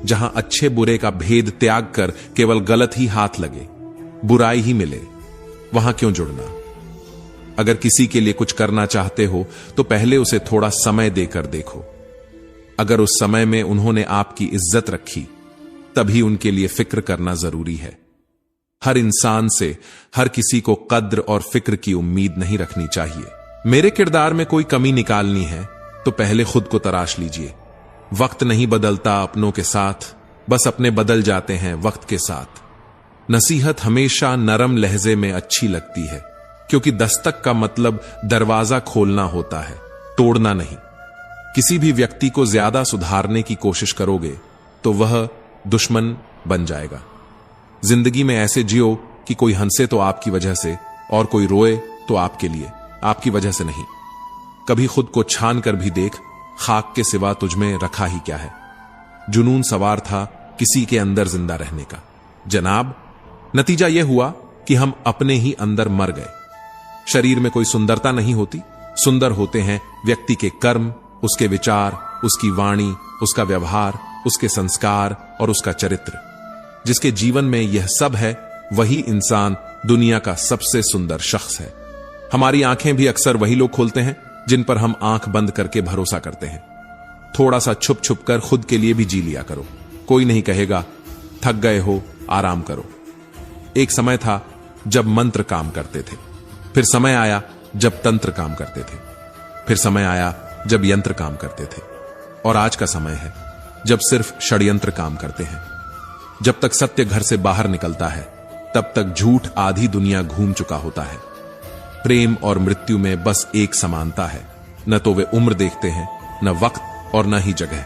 जहां अच्छे बुरे का भेद त्याग कर केवल गलत ही हाथ लगे, बुराई ही मिले, वहां क्यों जुड़ना। अगर किसी के लिए कुछ करना चाहते हो तो पहले उसे थोड़ा समय देकर देखो। अगर उस समय में उन्होंने आपकी इज्जत रखी, तभी उनके लिए फिक्र करना जरूरी है। हर इंसान से हर किसी को कद्र और फिक्र की उम्मीद नहीं रखनी चाहिए। मेरे किरदार में कोई कमी निकालनी है तो पहले खुद को तराश लीजिए। वक्त नहीं बदलता अपनों के साथ, बस अपने बदल जाते हैं वक्त के साथ। नसीहत हमेशा नरम लहजे में अच्छी लगती है, क्योंकि दस्तक का मतलब दरवाजा खोलना होता है, तोड़ना नहीं। किसी भी व्यक्ति को ज्यादा सुधारने की कोशिश करोगे तो वह दुश्मन बन जाएगा। जिंदगी में ऐसे जियो कि कोई हंसे तो आपकी वजह से और कोई रोए तो आपके लिए, आपकी वजह से नहीं। कभी खुद को छान कर भी देख, खाक के सिवा तुझमें रखा ही क्या है। जुनून सवार था किसी के अंदर जिंदा रहने का, जनाब नतीजा यह हुआ कि हम अपने ही अंदर मर गए। शरीर में कोई सुंदरता नहीं होती, सुंदर होते हैं व्यक्ति के कर्म, उसके विचार, उसकी वाणी, उसका व्यवहार, उसके संस्कार और उसका चरित्र। जिसके जीवन में यह सब है, वही इंसान दुनिया का सबसे सुंदर शख्स है। हमारी आंखें भी अक्सर वही लोग खोलते हैं जिन पर हम आंख बंद करके भरोसा करते हैं। थोड़ा सा छुप छुप कर खुद के लिए भी जी लिया करो। कोई नहीं कहेगा थक गए हो, आराम करो। एक समय था जब मंत्र काम करते थे, फिर समय आया जब तंत्र काम करते थे, फिर समय आया जब यंत्र काम करते थे, और आज का समय है जब सिर्फ षड्यंत्र काम करते हैं। जब तक सत्य घर से बाहर निकलता है, तब तक झूठ आधी दुनिया घूम चुका होता है। प्रेम और मृत्यु में बस एक समानता है, न तो वे उम्र देखते हैं, न वक्त और न ही जगह।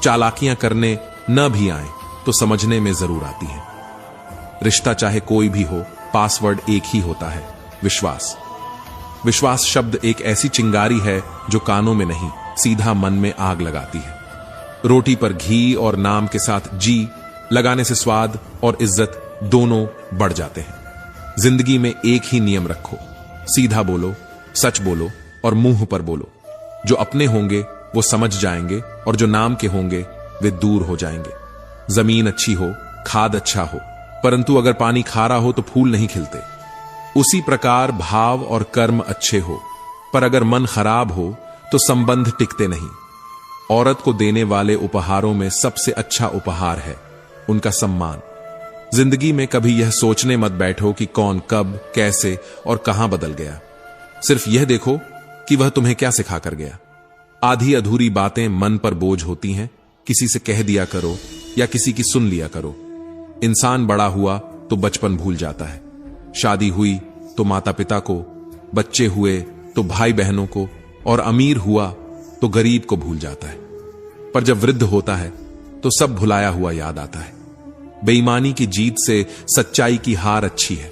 चालाकियां करने न भी आए तो समझने में जरूर आती हैं। रिश्ता चाहे कोई भी हो, पासवर्ड एक ही होता है, विश्वास। विश्वास शब्द एक ऐसी चिंगारी है जो कानों में नहीं, सीधा मन में आग लगाती है। रोटी पर घी और नाम के साथ जी लगाने से स्वाद और इज्जत दोनों बढ़ जाते हैं। जिंदगी में एक ही नियम रखो, सीधा बोलो, सच बोलो और मुंह पर बोलो। जो अपने होंगे वो समझ जाएंगे और जो नाम के होंगे वे दूर हो जाएंगे। जमीन अच्छी हो, खाद अच्छा हो, परंतु अगर पानी खारा हो तो फूल नहीं खिलते। उसी प्रकार भाव और कर्म अच्छे हो, पर अगर मन खराब हो तो संबंध टिकते नहीं। औरत को देने वाले उपहारों में सबसे अच्छा उपहार है उनका सम्मान। जिंदगी में कभी यह सोचने मत बैठो कि कौन कब, कैसे और कहां बदल गया। सिर्फ यह देखो कि वह तुम्हें क्या सिखा कर गया। आधी अधूरी बातें मन पर बोझ होती हैं, किसी से कह दिया करो या किसी की सुन लिया करो। इंसान बड़ा हुआ तो बचपन भूल जाता है, शादी हुई तो माता पिता को, बच्चे हुए तो भाई बहनों को, और अमीर हुआ तो गरीब को भूल जाता है। पर जब वृद्ध होता है तो सब भुलाया हुआ याद आता है। बेईमानी की जीत से सच्चाई की हार अच्छी है।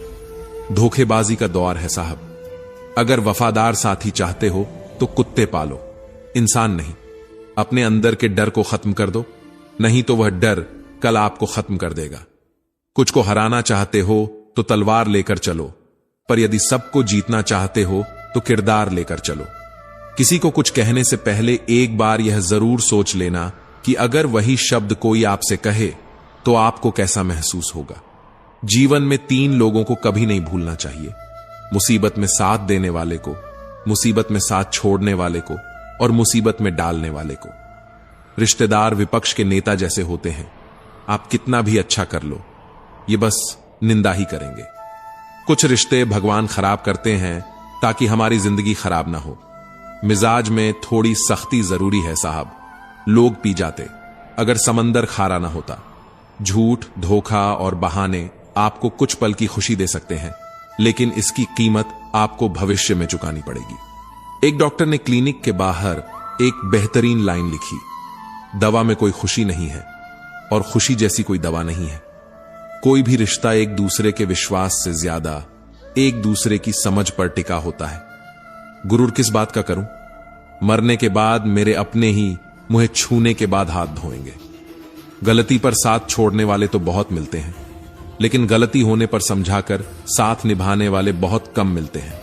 धोखेबाजी का दौर है साहब। अगर वफादार साथी चाहते हो तो कुत्ते पालो, इंसान नहीं। अपने अंदर के डर को खत्म कर दो, नहीं तो वह डर कल आपको खत्म कर देगा। कुछ को हराना चाहते हो तो तलवार लेकर चलो, पर यदि सबको जीतना चाहते हो तो किरदार लेकर चलो। किसी को कुछ कहने से पहले एक बार यह जरूर सोच लेना कि अगर वही शब्द कोई आपसे कहे तो आपको कैसा महसूस होगा। जीवन में 3 लोगों को कभी नहीं भूलना चाहिए, मुसीबत में साथ देने वाले को, मुसीबत में साथ छोड़ने वाले को और मुसीबत में डालने वाले को। रिश्तेदार विपक्ष के नेता जैसे होते हैं, आप कितना भी अच्छा कर लो, ये बस निंदा ही करेंगे। कुछ रिश्ते भगवान खराब करते हैं ताकि हमारी जिंदगी खराब ना हो। मिजाज में थोड़ी सख्ती जरूरी है साहब। लोग पी जाते अगर समंदर खारा ना होता। झूठ, धोखा और बहाने आपको कुछ पल की खुशी दे सकते हैं, लेकिन इसकी कीमत आपको भविष्य में चुकानी पड़ेगी। एक डॉक्टर ने क्लिनिक के बाहर एक बेहतरीन लाइन लिखी, दवा में कोई खुशी नहीं है और खुशी जैसी कोई दवा नहीं है। कोई भी रिश्ता एक दूसरे के विश्वास से ज्यादा एक दूसरे की समझ पर टिका होता है। गुरूर किस बात का करूं? मरने के बाद मेरे अपने ही मुझे छूने के बाद हाथ धोएंगे। गलती पर साथ छोड़ने वाले तो बहुत मिलते हैं, लेकिन गलती होने पर समझाकर साथ निभाने वाले बहुत कम मिलते हैं।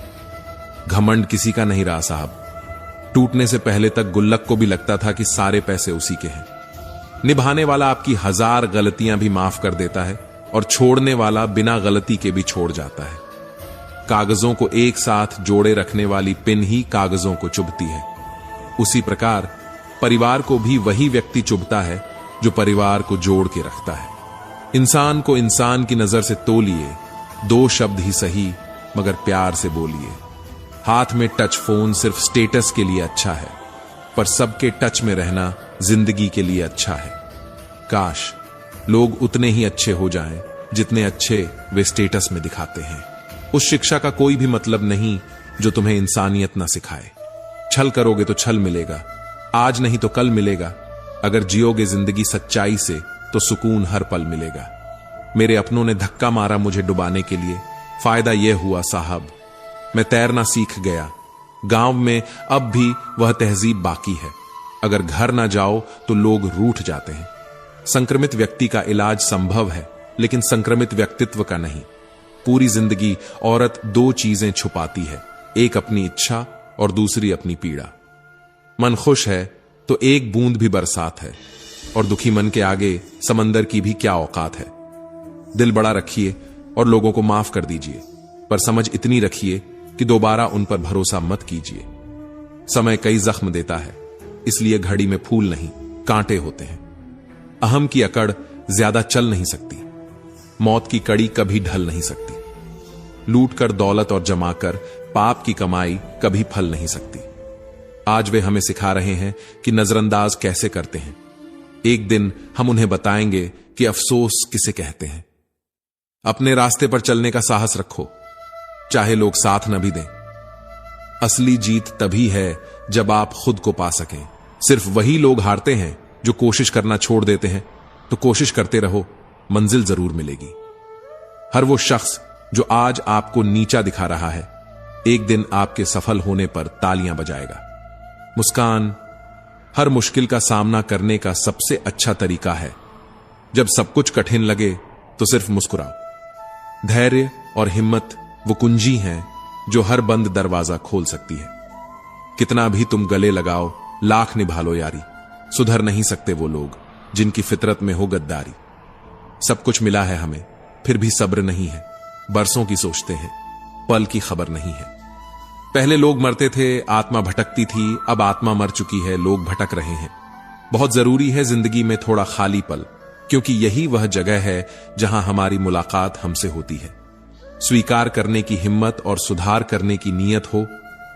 घमंड किसी का नहीं रहा साहब। टूटने से पहले तक गुल्लक को भी लगता था कि सारे पैसे उसी के हैं। निभाने वाला आपकी 1000 गलतियां भी माफ कर देता है और छोड़ने वाला बिना गलती के भी छोड़ जाता है। कागजों को एक साथ जोड़े रखने वाली पिन ही कागजों को चुभती है। उसी प्रकार परिवार को भी वही व्यक्ति चुभता है जो परिवार को जोड़ के रखता है। इंसान को इंसान की नजर से तोलिए, 2 शब्द ही सही मगर प्यार से बोलिए। हाथ में टच फोन सिर्फ स्टेटस के लिए अच्छा है, पर सबके टच में रहना जिंदगी के लिए अच्छा है। काश लोग उतने ही अच्छे हो जाएं जितने अच्छे वे स्टेटस में दिखाते हैं। उस शिक्षा का कोई भी मतलब नहीं जो तुम्हें इंसानियत ना सिखाए। छल करोगे तो छल मिलेगा, आज नहीं तो कल मिलेगा। अगर जियोगे जिंदगी सच्चाई से तो सुकून हर पल मिलेगा। मेरे अपनों ने धक्का मारा मुझे डुबाने के लिए, फायदा यह हुआ साहब मैं तैरना सीख गया। गांव में अब भी वह तहजीब बाकी है, अगर घर ना जाओ तो लोग रूठ जाते हैं। संक्रमित व्यक्ति का इलाज संभव है, लेकिन संक्रमित व्यक्तित्व का नहीं। पूरी जिंदगी औरत 2 चीजें छुपाती है, एक अपनी इच्छा और दूसरी अपनी पीड़ा। मन खुश है तो एक बूंद भी बरसात है, और दुखी मन के आगे समंदर की भी क्या औकात है। दिल बड़ा रखिए और लोगों को माफ कर दीजिए, पर समझ इतनी रखिए कि दोबारा उन पर भरोसा मत कीजिए। समय कई जख्म देता है, इसलिए घड़ी में फूल नहीं कांटे होते हैं। अहम की अकड़ ज्यादा चल नहीं सकती, मौत की कड़ी कभी ढल नहीं सकती। लूट कर दौलत और जमाकर पाप की कमाई कभी फल नहीं सकती। आज वे हमें सिखा रहे हैं कि नजरअंदाज कैसे करते हैं। एक दिन हम उन्हें बताएंगे कि अफसोस किसे कहते हैं। अपने रास्ते पर चलने का साहस रखो, चाहे लोग साथ न भी दें। असली जीत तभी है जब आप खुद को पा सकें। सिर्फ वही लोग हारते हैं जो कोशिश करना छोड़ देते हैं। तो कोशिश करते रहो, मंजिल जरूर मिलेगी। हर वो शख्स जो आज आपको नीचा दिखा रहा है, एक दिन आपके सफल होने पर तालियां बजाएगा। मुस्कान हर मुश्किल का सामना करने का सबसे अच्छा तरीका है। जब सब कुछ कठिन लगे तो सिर्फ मुस्कुराओ। धैर्य और हिम्मत वो कुंजी हैं जो हर बंद दरवाजा खोल सकती है। कितना भी तुम गले लगाओ, लाख निभा लो यारी, सुधर नहीं सकते वो लोग जिनकी फितरत में हो गद्दारी। सब कुछ मिला है हमें, फिर भी सब्र नहीं है। बरसों की सोचते हैं, पल की खबर नहीं है। पहले लोग मरते थे, आत्मा भटकती थी, अब आत्मा मर चुकी है, लोग भटक रहे हैं। बहुत जरूरी है जिंदगी में थोड़ा खाली पल, क्योंकि यही वह जगह है जहां हमारी मुलाकात हमसे होती है। स्वीकार करने की हिम्मत और सुधार करने की नीयत हो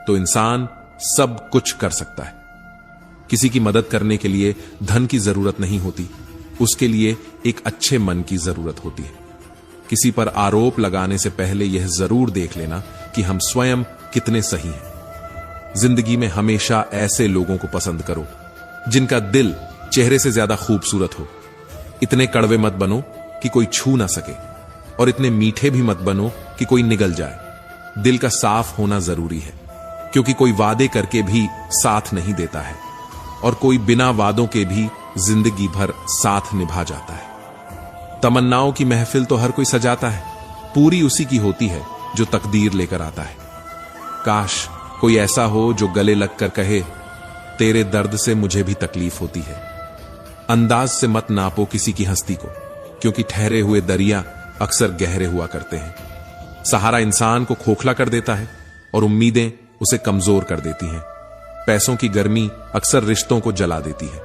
तो इंसान सब कुछ कर सकता है। किसी की मदद करने के लिए धन की जरूरत नहीं होती, उसके लिए एक अच्छे मन की जरूरत होती है। किसी पर आरोप लगाने से पहले यह जरूर देख लेना कि हम स्वयं कितने सही हैं। जिंदगी में हमेशा ऐसे लोगों को पसंद करो जिनका दिल चेहरे से ज्यादा खूबसूरत हो। इतने कड़वे मत बनो कि कोई छू ना सके, और इतने मीठे भी मत बनो कि कोई निगल जाए। दिल का साफ होना जरूरी है, क्योंकि कोई वादे करके भी साथ नहीं देता है, और कोई बिना वादों के भी जिंदगी भर साथ निभा जाता है। तमन्नाओं की महफिल तो हर कोई सजाता है, पूरी उसी की होती है जो तकदीर लेकर आता है। काश कोई ऐसा हो जो गले लगकर कहे, तेरे दर्द से मुझे भी तकलीफ होती है। अंदाज से मत नापो किसी की हस्ती को, क्योंकि ठहरे हुए दरिया अक्सर गहरे हुआ करते हैं। सहारा इंसान को खोखला कर देता है और उम्मीदें उसे कमजोर कर देती हैं। पैसों की गर्मी अक्सर रिश्तों को जला देती है।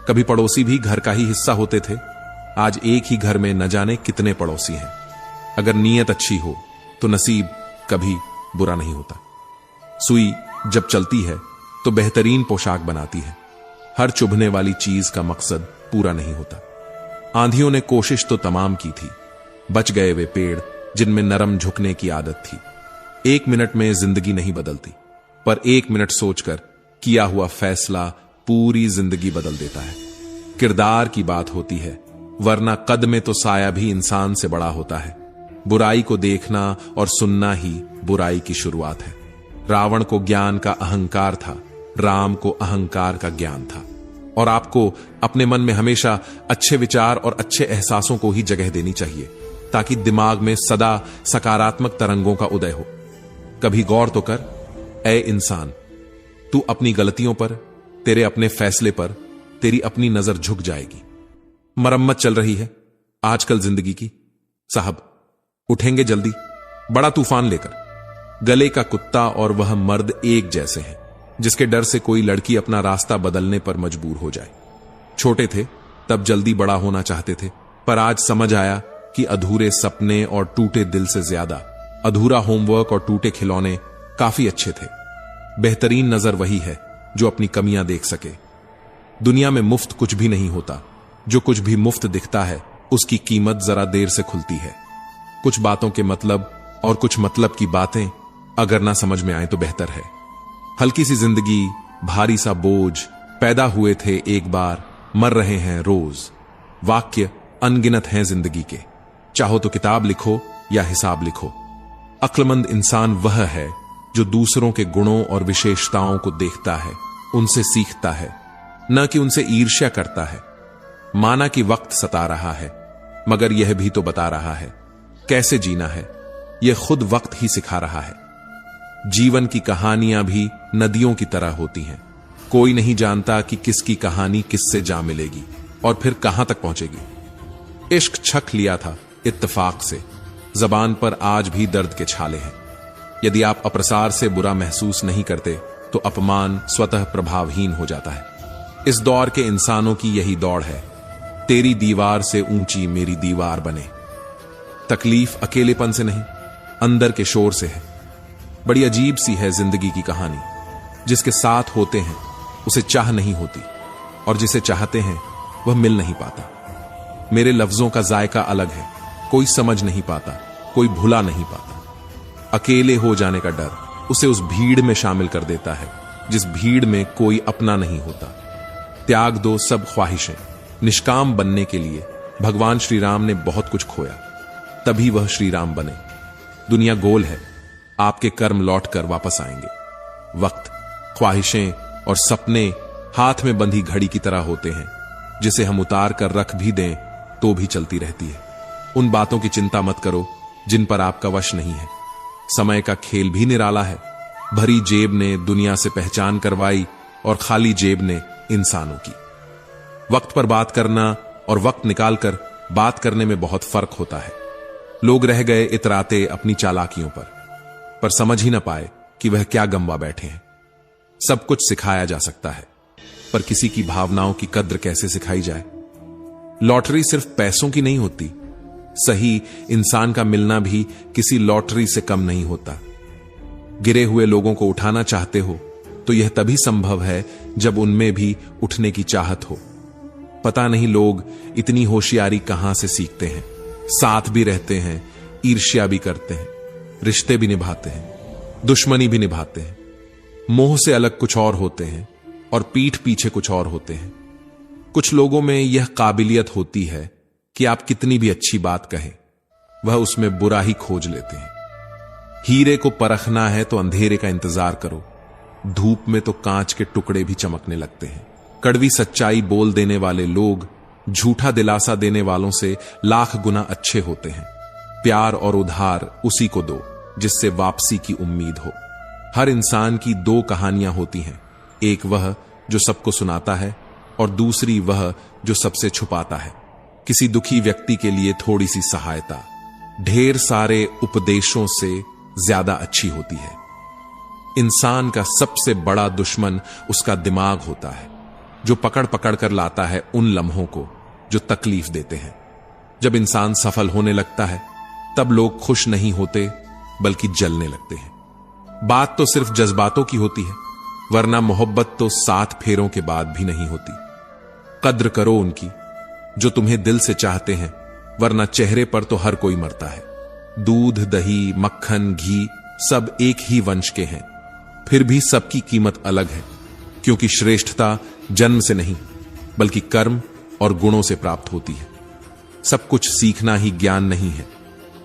कभी पड़ोसी भी घर का ही हिस्सा होते थे, आज एक ही घर में न जाने कितने पड़ोसी हैं। अगर नीयत अच्छी हो तो नसीब कभी बुरा नहीं होता। सुई जब चलती है तो बेहतरीन पोशाक बनाती है। हर चुभने वाली चीज का मकसद पूरा नहीं होता। आंधियों ने कोशिश तो तमाम की थी, बच गए वे पेड़ जिनमें नरम झुकने की आदत थी। 1 मिनट में जिंदगी नहीं बदलती, पर 1 मिनट सोचकर किया हुआ फैसला पूरी जिंदगी बदल देता है। किरदार की बात होती है, वरना कद में तो साया भी इंसान से बड़ा होता है। बुराई को देखना और सुनना ही बुराई की शुरुआत है। रावण को ज्ञान का अहंकार था, राम को अहंकार का ज्ञान था। और आपको अपने मन में हमेशा अच्छे विचार और अच्छे एहसासों को ही जगह देनी चाहिए, ताकि दिमाग में सदा सकारात्मक तरंगों का उदय हो। कभी गौर तो कर, ऐ इंसान, तू अपनी गलतियों पर, तेरे अपने फैसले पर तेरी अपनी नजर झुक जाएगी। मरम्मत चल रही है आजकल जिंदगी की। साहब उठेंगे जल्दी, बड़ा तूफान लेकर। गले का कुत्ता और वह मर्द एक जैसे हैं, जिसके डर से कोई लड़की अपना रास्ता बदलने पर मजबूर हो जाए। छोटे थे तब जल्दी बड़ा होना चाहते थे, पर आज समझ आया कि अधूरे सपने और टूटे दिल से ज्यादा अधूरा होमवर्क और टूटे खिलौने काफी अच्छे थे। बेहतरीन नजर वही है जो अपनी कमियां देख सके। दुनिया में मुफ्त कुछ भी नहीं होता। जो कुछ भी मुफ्त दिखता है उसकी कीमत जरा देर से खुलती है। कुछ बातों के मतलब और कुछ मतलब की बातें अगर ना समझ में आए तो बेहतर है। हल्की सी जिंदगी, भारी सा बोझ, पैदा हुए थे एक बार, मर रहे हैं रोज। वाक्य अनगिनत हैं जिंदगी के, चाहो तो किताब लिखो या हिसाब लिखो। अक्लमंद इंसान वह है जो दूसरों के गुणों और विशेषताओं को देखता है, उनसे सीखता है, न कि उनसे ईर्ष्या करता है। माना कि वक्त सता रहा है, मगर यह भी तो बता रहा है कैसे जीना है। यह खुद वक्त ही सिखा रहा है। जीवन की कहानियां भी नदियों की तरह होती हैं। कोई नहीं जानता कि किसकी कहानी किससे जा मिलेगी और फिर कहां तक पहुंचेगी। इश्क छक लिया था इत्तेफाक से, जबान पर आज भी दर्द के छाले हैं। यदि आप अप्रसार से बुरा महसूस नहीं करते तो अपमान स्वतः प्रभावहीन हो जाता है। इस दौर के इंसानों की यही दौड़ है, तेरी दीवार से ऊंची मेरी दीवार बने। तकलीफ अकेलेपन से नहीं, अंदर के शोर से है। बड़ी अजीब सी है जिंदगी की कहानी। जिसके साथ होते हैं उसे चाह नहीं होती, और जिसे चाहते हैं वह मिल नहीं पाता। मेरे लफ्जों का जायका अलग है, कोई समझ नहीं पाता, कोई भुला नहीं पाता। अकेले हो जाने का डर उसे उस भीड़ में शामिल कर देता है जिस भीड़ में कोई अपना नहीं होता। त्याग दो सब ख्वाहिशें। निष्काम बनने के लिए भगवान श्री राम ने बहुत कुछ खोया, तभी वह श्री राम बने। दुनिया गोल है, आपके कर्म लौट कर वापस आएंगे। वक्त, ख्वाहिशें और सपने हाथ में बंधी घड़ी की तरह होते हैं, जिसे हम उतार कर रख भी दें तो भी चलती रहती है। उन बातों की चिंता मत करो जिन पर आपका वश नहीं है। समय का खेल भी निराला है। भरी जेब ने दुनिया से पहचान करवाई और खाली जेब ने इंसानों की। वक्त पर बात करना और वक्त निकालकर बात करने में बहुत फर्क होता है। लोग रह गए इतराते अपनी चालाकियों पर समझ ही ना पाए कि वह क्या गंवा बैठे हैं। सब कुछ सिखाया जा सकता है, पर किसी की भावनाओं की कद्र कैसे सिखाई जाए। लॉटरी सिर्फ पैसों की नहीं होती, सही इंसान का मिलना भी किसी लॉटरी से कम नहीं होता। गिरे हुए लोगों को उठाना चाहते हो तो यह तभी संभव है जब उनमें भी उठने की चाहत हो। पता नहीं लोग इतनी होशियारी कहां से सीखते हैं। साथ भी रहते हैं, ईर्ष्या भी करते हैं, रिश्ते भी निभाते हैं, दुश्मनी भी निभाते हैं। मोह से अलग कुछ और होते हैं और पीठ पीछे कुछ और होते हैं। कुछ लोगों में यह काबिलियत होती है कि आप कितनी भी अच्छी बात कहें, वह उसमें बुरा ही खोज लेते हैं। हीरे को परखना है तो अंधेरे का इंतजार करो, धूप में तो कांच के टुकड़े भी चमकने लगते हैं। कड़वी सच्चाई बोल देने वाले लोग झूठा दिलासा देने वालों से लाख गुना अच्छे होते हैं। प्यार और उधार उसी को दो जिससे वापसी की उम्मीद हो। हर इंसान की दो कहानियां होती हैं, एक वह जो सबको सुनाता है और दूसरी वह जो सबसे छुपाता है। किसी दुखी व्यक्ति के लिए थोड़ी सी सहायता ढेर सारे उपदेशों से ज्यादा अच्छी होती है। इंसान का सबसे बड़ा दुश्मन उसका दिमाग होता है, जो पकड़ पकड़ कर लाता है उन लम्हों को जो तकलीफ देते हैं। जब इंसान सफल होने लगता है तब लोग खुश नहीं होते बल्कि जलने लगते हैं। बात तो सिर्फ जज्बातों की होती है, वरना मोहब्बत तो 7 फेरों के बाद भी नहीं होती। कद्र करो उनकी जो तुम्हें दिल से चाहते हैं, वरना चेहरे पर तो हर कोई मरता है। दूध, दही, मक्खन, घी सब एक ही वंश के हैं, फिर भी सबकी कीमत अलग है, क्योंकि श्रेष्ठता जन्म से नहीं बल्कि कर्म और गुणों से प्राप्त होती है। सब कुछ सीखना ही ज्ञान नहीं है,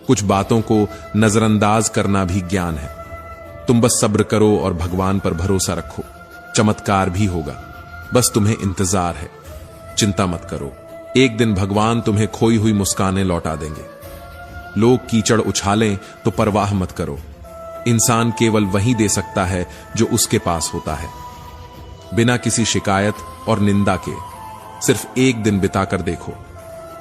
कुछ बातों को नजरअंदाज करना भी ज्ञान है। तुम बस सब्र करो और भगवान पर भरोसा रखो, चमत्कार भी होगा, बस तुम्हें इंतजार है। चिंता मत करो, एक दिन भगवान तुम्हें खोई हुई मुस्कानें लौटा देंगे। लोग कीचड़ उछालें तो परवाह मत करो, इंसान केवल वही दे सकता है जो उसके पास होता है। बिना किसी शिकायत और निंदा के सिर्फ एक दिन बिताकर देखो,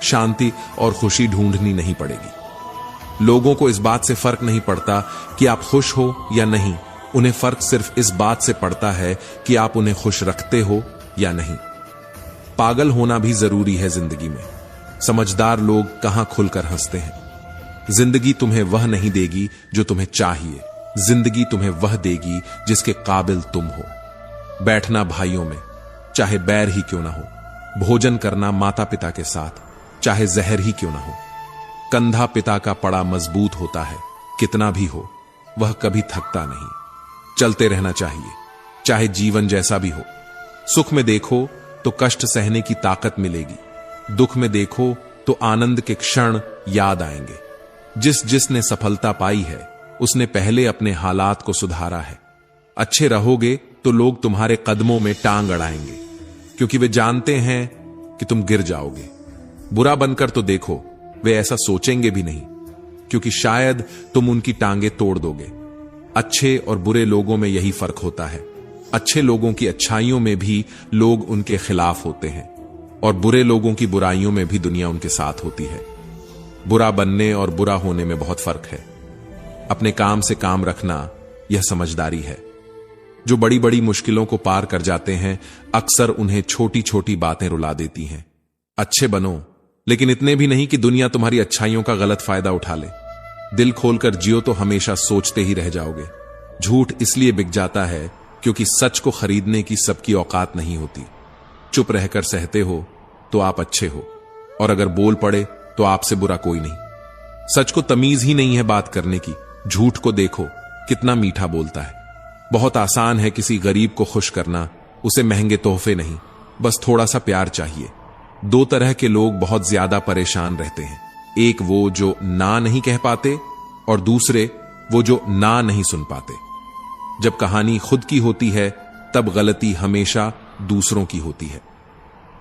शांति और खुशी ढूंढनी नहीं पड़ेगी। लोगों को इस बात से फर्क नहीं पड़ता कि आप खुश हो या नहीं, उन्हें फर्क सिर्फ इस बात से पड़ता है कि आप उन्हें खुश रखते हो या नहीं। पागल होना भी जरूरी है जिंदगी में। समझदार लोग कहां खुलकर हंसते हैं। जिंदगी तुम्हें वह नहीं देगी जो तुम्हें चाहिए, जिंदगी तुम्हें वह देगी जिसके काबिल तुम हो। बैठना भाइयों में, चाहे बैर ही क्यों ना हो। भोजन करना माता पिता के साथ, चाहे जहर ही क्यों ना हो। कंधा पिता का पड़ा मजबूत होता है, कितना भी हो वह कभी थकता नहीं। चलते रहना चाहिए, चाहे जीवन जैसा भी हो। सुख में देखो तो कष्ट सहने की ताकत मिलेगी, दुख में देखो तो आनंद के क्षण याद आएंगे। जिसने सफलता पाई है उसने पहले अपने हालात को सुधारा है। अच्छे रहोगे तो लोग तुम्हारे कदमों में टांग अड़ाएंगे, क्योंकि वे जानते हैं कि तुम गिर जाओगे। बुरा बनकर तो देखो, वे ऐसा सोचेंगे भी नहीं, क्योंकि शायद तुम उनकी टांगे तोड़ दोगे। अच्छे और बुरे लोगों में यही फर्क होता है। अच्छे लोगों की अच्छाइयों में भी लोग उनके खिलाफ होते हैं, और बुरे लोगों की बुराइयों में भी दुनिया उनके साथ होती है। बुरा बनने और बुरा होने में बहुत फर्क है। अपने काम से काम रखना यह समझदारी है। जो बड़ी बड़ी मुश्किलों को पार कर जाते हैं, अक्सर उन्हें छोटी छोटी बातें रुला देती हैं। अच्छे बनो, लेकिन इतने भी नहीं कि दुनिया तुम्हारी अच्छाइयों का गलत फायदा उठा ले। दिल खोलकर जियो तो हमेशा सोचते ही रह जाओगे। झूठ इसलिए बिक जाता है क्योंकि सच को खरीदने की सबकी औकात नहीं होती। चुप रहकर सहते हो तो आप अच्छे हो, और अगर बोल पड़े तो आपसे बुरा कोई नहीं। सच को तमीज ही नहीं है बात करने की। झूठ को देखो कितना मीठा बोलता है। बहुत आसान है किसी गरीब को खुश करना, उसे महंगे तोहफे नहीं, बस थोड़ा सा प्यार चाहिए। दो तरह के लोग बहुत ज्यादा परेशान रहते हैं, एक वो जो ना नहीं कह पाते, और दूसरे वो जो ना नहीं सुन पाते। जब कहानी खुद की होती है तब गलती हमेशा दूसरों की होती है।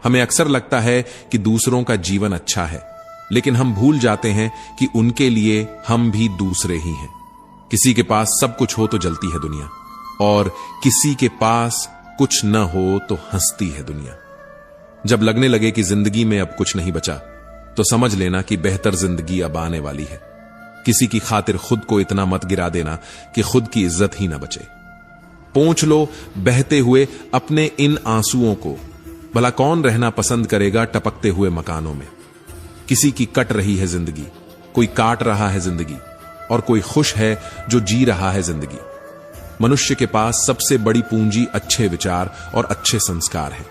हमें अक्सर लगता है कि दूसरों का जीवन अच्छा है, लेकिन हम भूल जाते हैं कि उनके लिए हम भी दूसरे ही हैं। किसी के पास सब कुछ हो तो जलती है दुनिया, और किसी के पास कुछ न हो तो हंसती है दुनिया। जब लगने लगे कि जिंदगी में अब कुछ नहीं बचा, तो समझ लेना कि बेहतर जिंदगी अब आने वाली है। किसी की खातिर खुद को इतना मत गिरा देना कि खुद की इज्जत ही ना बचे। पोंछ लो बहते हुए अपने इन आंसुओं को। भला कौन रहना पसंद करेगा टपकते हुए मकानों में। किसी की कट रही है जिंदगी, कोई काट रहा है जिंदगी, और कोई खुश है जो जी रहा है जिंदगी। मनुष्य के पास सबसे बड़ी पूंजी अच्छे विचार और अच्छे संस्कार है,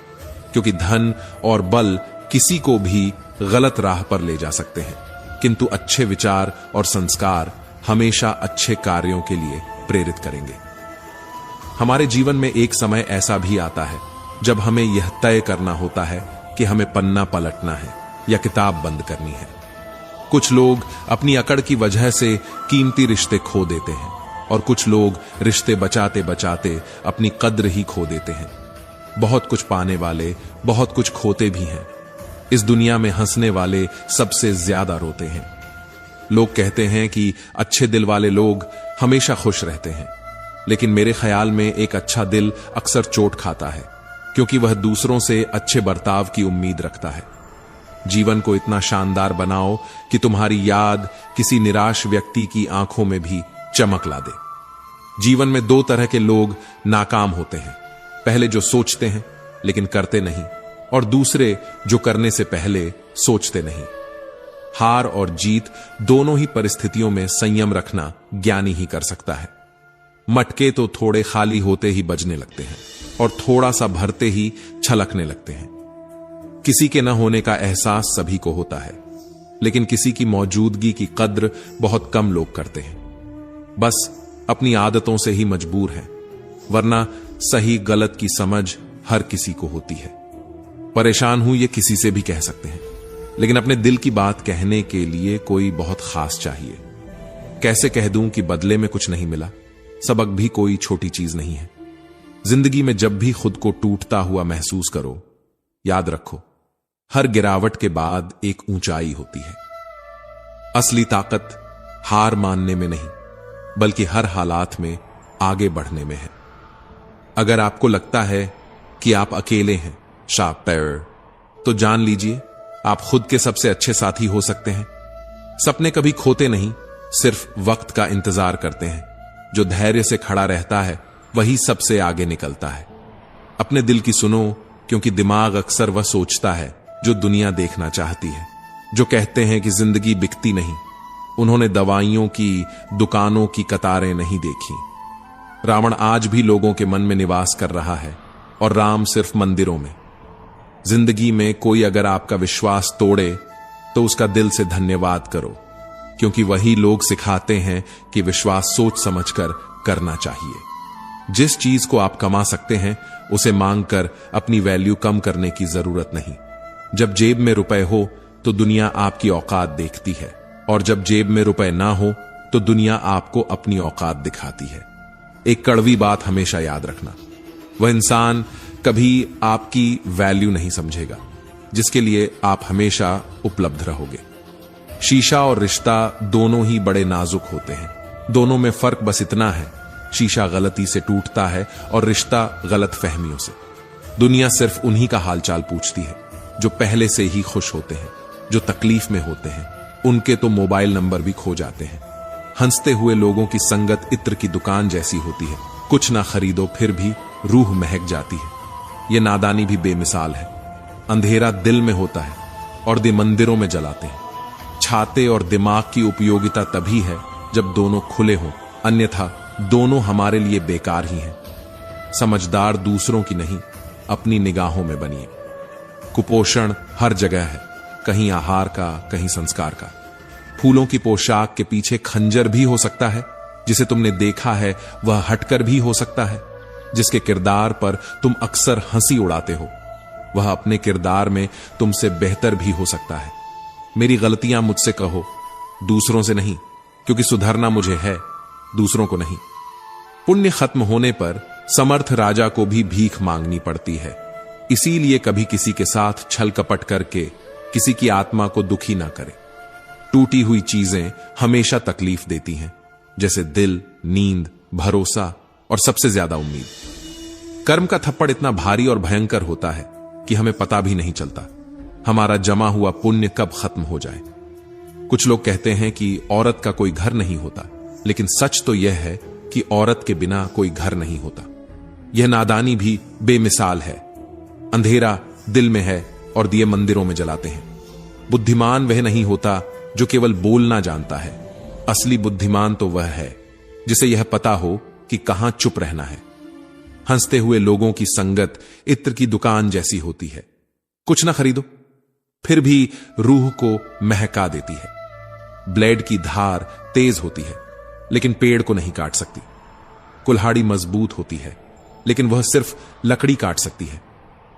क्योंकि धन और बल किसी को भी गलत राह पर ले जा सकते हैं, किंतु अच्छे विचार और संस्कार हमेशा अच्छे कार्यों के लिए प्रेरित करेंगे। हमारे जीवन में एक समय ऐसा भी आता है जब हमें यह तय करना होता है कि हमें पन्ना पलटना है या किताब बंद करनी है। कुछ लोग अपनी अकड़ की वजह से कीमती रिश्ते खो देते हैं, और कुछ लोग रिश्ते बचाते बचाते अपनी कद्र ही खो देते हैं। बहुत कुछ पाने वाले बहुत कुछ खोते भी हैं। इस दुनिया में हंसने वाले सबसे ज्यादा रोते हैं। लोग कहते हैं कि अच्छे दिल वाले लोग हमेशा खुश रहते हैं, लेकिन मेरे ख्याल में एक अच्छा दिल अक्सर चोट खाता है, क्योंकि वह दूसरों से अच्छे बर्ताव की उम्मीद रखता है। जीवन को इतना शानदार बनाओ कि तुम्हारी याद किसी निराश व्यक्ति की आंखों में भी चमक ला दे। जीवन में दो तरह के लोग नाकाम होते हैं, पहले जो सोचते हैं लेकिन करते नहीं, और दूसरे जो करने से पहले सोचते नहीं। हार और जीत दोनों ही परिस्थितियों में संयम रखना ज्ञानी ही कर सकता है। मटके तो थोड़े खाली होते ही बजने लगते हैं, और थोड़ा सा भरते ही छलकने लगते हैं। किसी के न होने का एहसास सभी को होता है, लेकिन किसी की मौजूदगी की कद्र बहुत कम लोग करते हैं। बस अपनी आदतों से ही मजबूर हैं, वरना सही गलत की समझ हर किसी को होती है। परेशान हूं ये किसी से भी कह सकते हैं, लेकिन अपने दिल की बात कहने के लिए कोई बहुत खास चाहिए। कैसे कह दूं कि बदले में कुछ नहीं मिला? सबक भी कोई छोटी चीज नहीं है। जिंदगी में जब भी खुद को टूटता हुआ महसूस करो, याद रखो, हर गिरावट के बाद एक ऊंचाई होती है। असली ताकत हार मानने में नहीं, बल्कि हर हालात में आगे बढ़ने में है। अगर आपको लगता है कि आप अकेले हैं, शार्प पैर, तो जान लीजिए आप खुद के सबसे अच्छे साथी हो सकते हैं। सपने कभी खोते नहीं, सिर्फ वक्त का इंतजार करते हैं। जो धैर्य से खड़ा रहता है वही सबसे आगे निकलता है। अपने दिल की सुनो, क्योंकि दिमाग अक्सर वह सोचता है जो दुनिया देखना चाहती है। जो कहते हैं कि जिंदगी बिकती नहीं, उन्होंने दवाइयों की दुकानों की कतारें नहीं देखी। रावण आज भी लोगों के मन में निवास कर रहा है और राम सिर्फ मंदिरों में। जिंदगी में कोई अगर आपका विश्वास तोड़े तो उसका दिल से धन्यवाद करो, क्योंकि वही लोग सिखाते हैं कि विश्वास सोच समझकर करना चाहिए। जिस चीज को आप कमा सकते हैं उसे मांगकर अपनी वैल्यू कम करने की जरूरत नहीं। जब जेब में रुपए हो तो दुनिया आपकी औकात देखती है, और जब जेब में रुपए ना हो तो दुनिया आपको अपनी औकात दिखाती है। एक कड़वी बात हमेशा याद रखना, वह इंसान कभी आपकी वैल्यू नहीं समझेगा जिसके लिए आप हमेशा उपलब्ध रहोगे। शीशा और रिश्ता दोनों ही बड़े नाजुक होते हैं। दोनों में फर्क बस इतना है, शीशा गलती से टूटता है और रिश्ता गलत फहमियों से। दुनिया सिर्फ उन्हीं का हालचाल पूछती है जो पहले से ही खुश होते हैं। जो तकलीफ में होते हैं उनके तो मोबाइल नंबर भी खो जाते हैं। हंसते हुए लोगों की संगत इत्र की दुकान जैसी होती है, कुछ ना खरीदो फिर भी रूह महक जाती है। यह नादानी भी बेमिसाल है। अंधेरा दिल में होता है और दिए मंदिरों में जलाते हैं। छाते और दिमाग की उपयोगिता तभी है जब दोनों खुले हों, अन्यथा दोनों हमारे लिए बेकार ही हैं। समझदार दूसरों की नहीं, अपनी निगाहों में बनिए। कुपोषण हर जगह है, कहीं आहार का, कहीं संस्कार का। फूलों की पोशाक के पीछे खंजर भी हो सकता है। जिसे तुमने देखा है वह हटकर भी हो सकता है। जिसके किरदार पर तुम अक्सर हंसी उड़ाते हो वह अपने किरदार में तुमसे बेहतर भी हो सकता है। मेरी गलतियां मुझसे कहो, दूसरों से नहीं, क्योंकि सुधरना मुझे है, दूसरों को नहीं। पुण्य खत्म होने पर समर्थ राजा को भी भीख मांगनी पड़ती है। इसीलिए कभी किसी के साथ छल कपट करके किसी की आत्मा को दुखी ना करे। टूटी हुई चीजें हमेशा तकलीफ देती हैं, जैसे दिल, नींद, भरोसा और सबसे ज्यादा उम्मीद। कर्म का थप्पड़ इतना भारी और भयंकर होता है कि हमें पता भी नहीं चलता हमारा जमा हुआ पुण्य कब खत्म हो जाए। कुछ लोग कहते हैं कि औरत का कोई घर नहीं होता, लेकिन सच तो यह है कि औरत के बिना कोई घर नहीं होता। यह नादानी भी बेमिसाल है। अंधेरा दिल में है और दिए मंदिरों में जलाते हैं। बुद्धिमान वह नहीं होता जो केवल बोलना जानता है। असली बुद्धिमान तो वह है जिसे यह पता हो कि कहां चुप रहना है। हंसते हुए लोगों की संगत इत्र की दुकान जैसी होती है। कुछ ना खरीदो फिर भी रूह को महका देती है। ब्लेड की धार तेज होती है लेकिन पेड़ को नहीं काट सकती। कुल्हाड़ी मजबूत होती है लेकिन वह सिर्फ लकड़ी काट सकती है।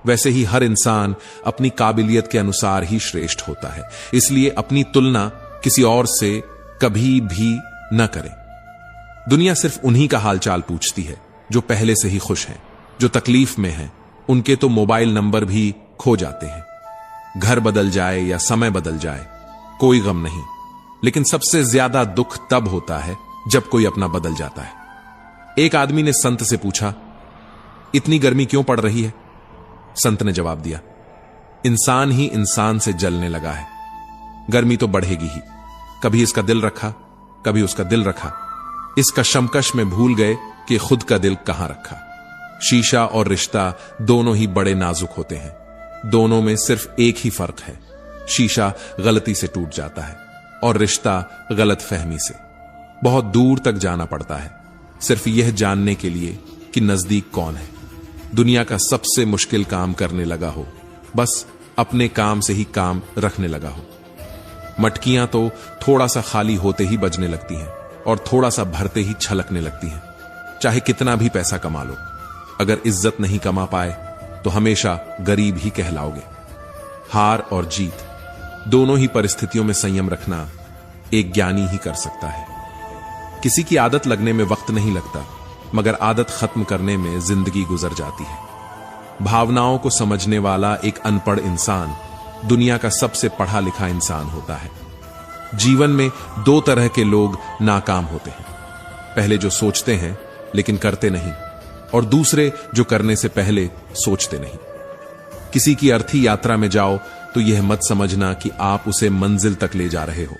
वैसे ही हर इंसान अपनी काबिलियत के अनुसार ही श्रेष्ठ होता है। इसलिए अपनी तुलना किसी और से कभी भी न करें। दुनिया सिर्फ उन्हीं का हालचाल पूछती है जो पहले से ही खुश हैं। जो तकलीफ में हैं उनके तो मोबाइल नंबर भी खो जाते हैं। घर बदल जाए या समय बदल जाए कोई गम नहीं, लेकिन सबसे ज्यादा दुख तब होता है जब कोई अपना बदल जाता है। एक आदमी ने संत से पूछा, इतनी गर्मी क्यों पड़ रही है? संत ने जवाब दिया, इंसान ही इंसान से जलने लगा है, गर्मी तो बढ़ेगी ही। कभी इसका दिल रखा, कभी उसका दिल रखा। इस कशमकश में भूल गए कि खुद का दिल कहां रखा। शीशा और रिश्ता दोनों ही बड़े नाजुक होते हैं। दोनों में सिर्फ एक ही फर्क है, शीशा गलती से टूट जाता है और रिश्ता गलत फहमी से। बहुत दूर तक जाना पड़ता है सिर्फ यह जानने के लिए कि नजदीक कौन है। दुनिया का सबसे मुश्किल काम करने लगा हो, बस अपने काम से ही काम रखने लगा हो। मटकियां तो थोड़ा सा खाली होते ही बजने लगती हैं और थोड़ा सा भरते ही छलकने लगती हैं। चाहे कितना भी पैसा कमा लो, अगर इज्जत नहीं कमा पाए तो हमेशा गरीब ही कहलाओगे। हार और जीत दोनों ही परिस्थितियों में संयम रखना एक ज्ञानी ही कर सकता है। किसी की आदत लगने में वक्त नहीं लगता, मगर आदत खत्म करने में जिंदगी गुजर जाती है। भावनाओं को समझने वाला एक अनपढ़ इंसान दुनिया का सबसे पढ़ा लिखा इंसान होता है। जीवन में दो तरह के लोग नाकाम होते हैं, पहले जो सोचते हैं लेकिन करते नहीं, और दूसरे जो करने से पहले सोचते नहीं। किसी की अर्थी यात्रा में जाओ तो यह मत समझना कि आप उसे मंजिल तक ले जा रहे हो,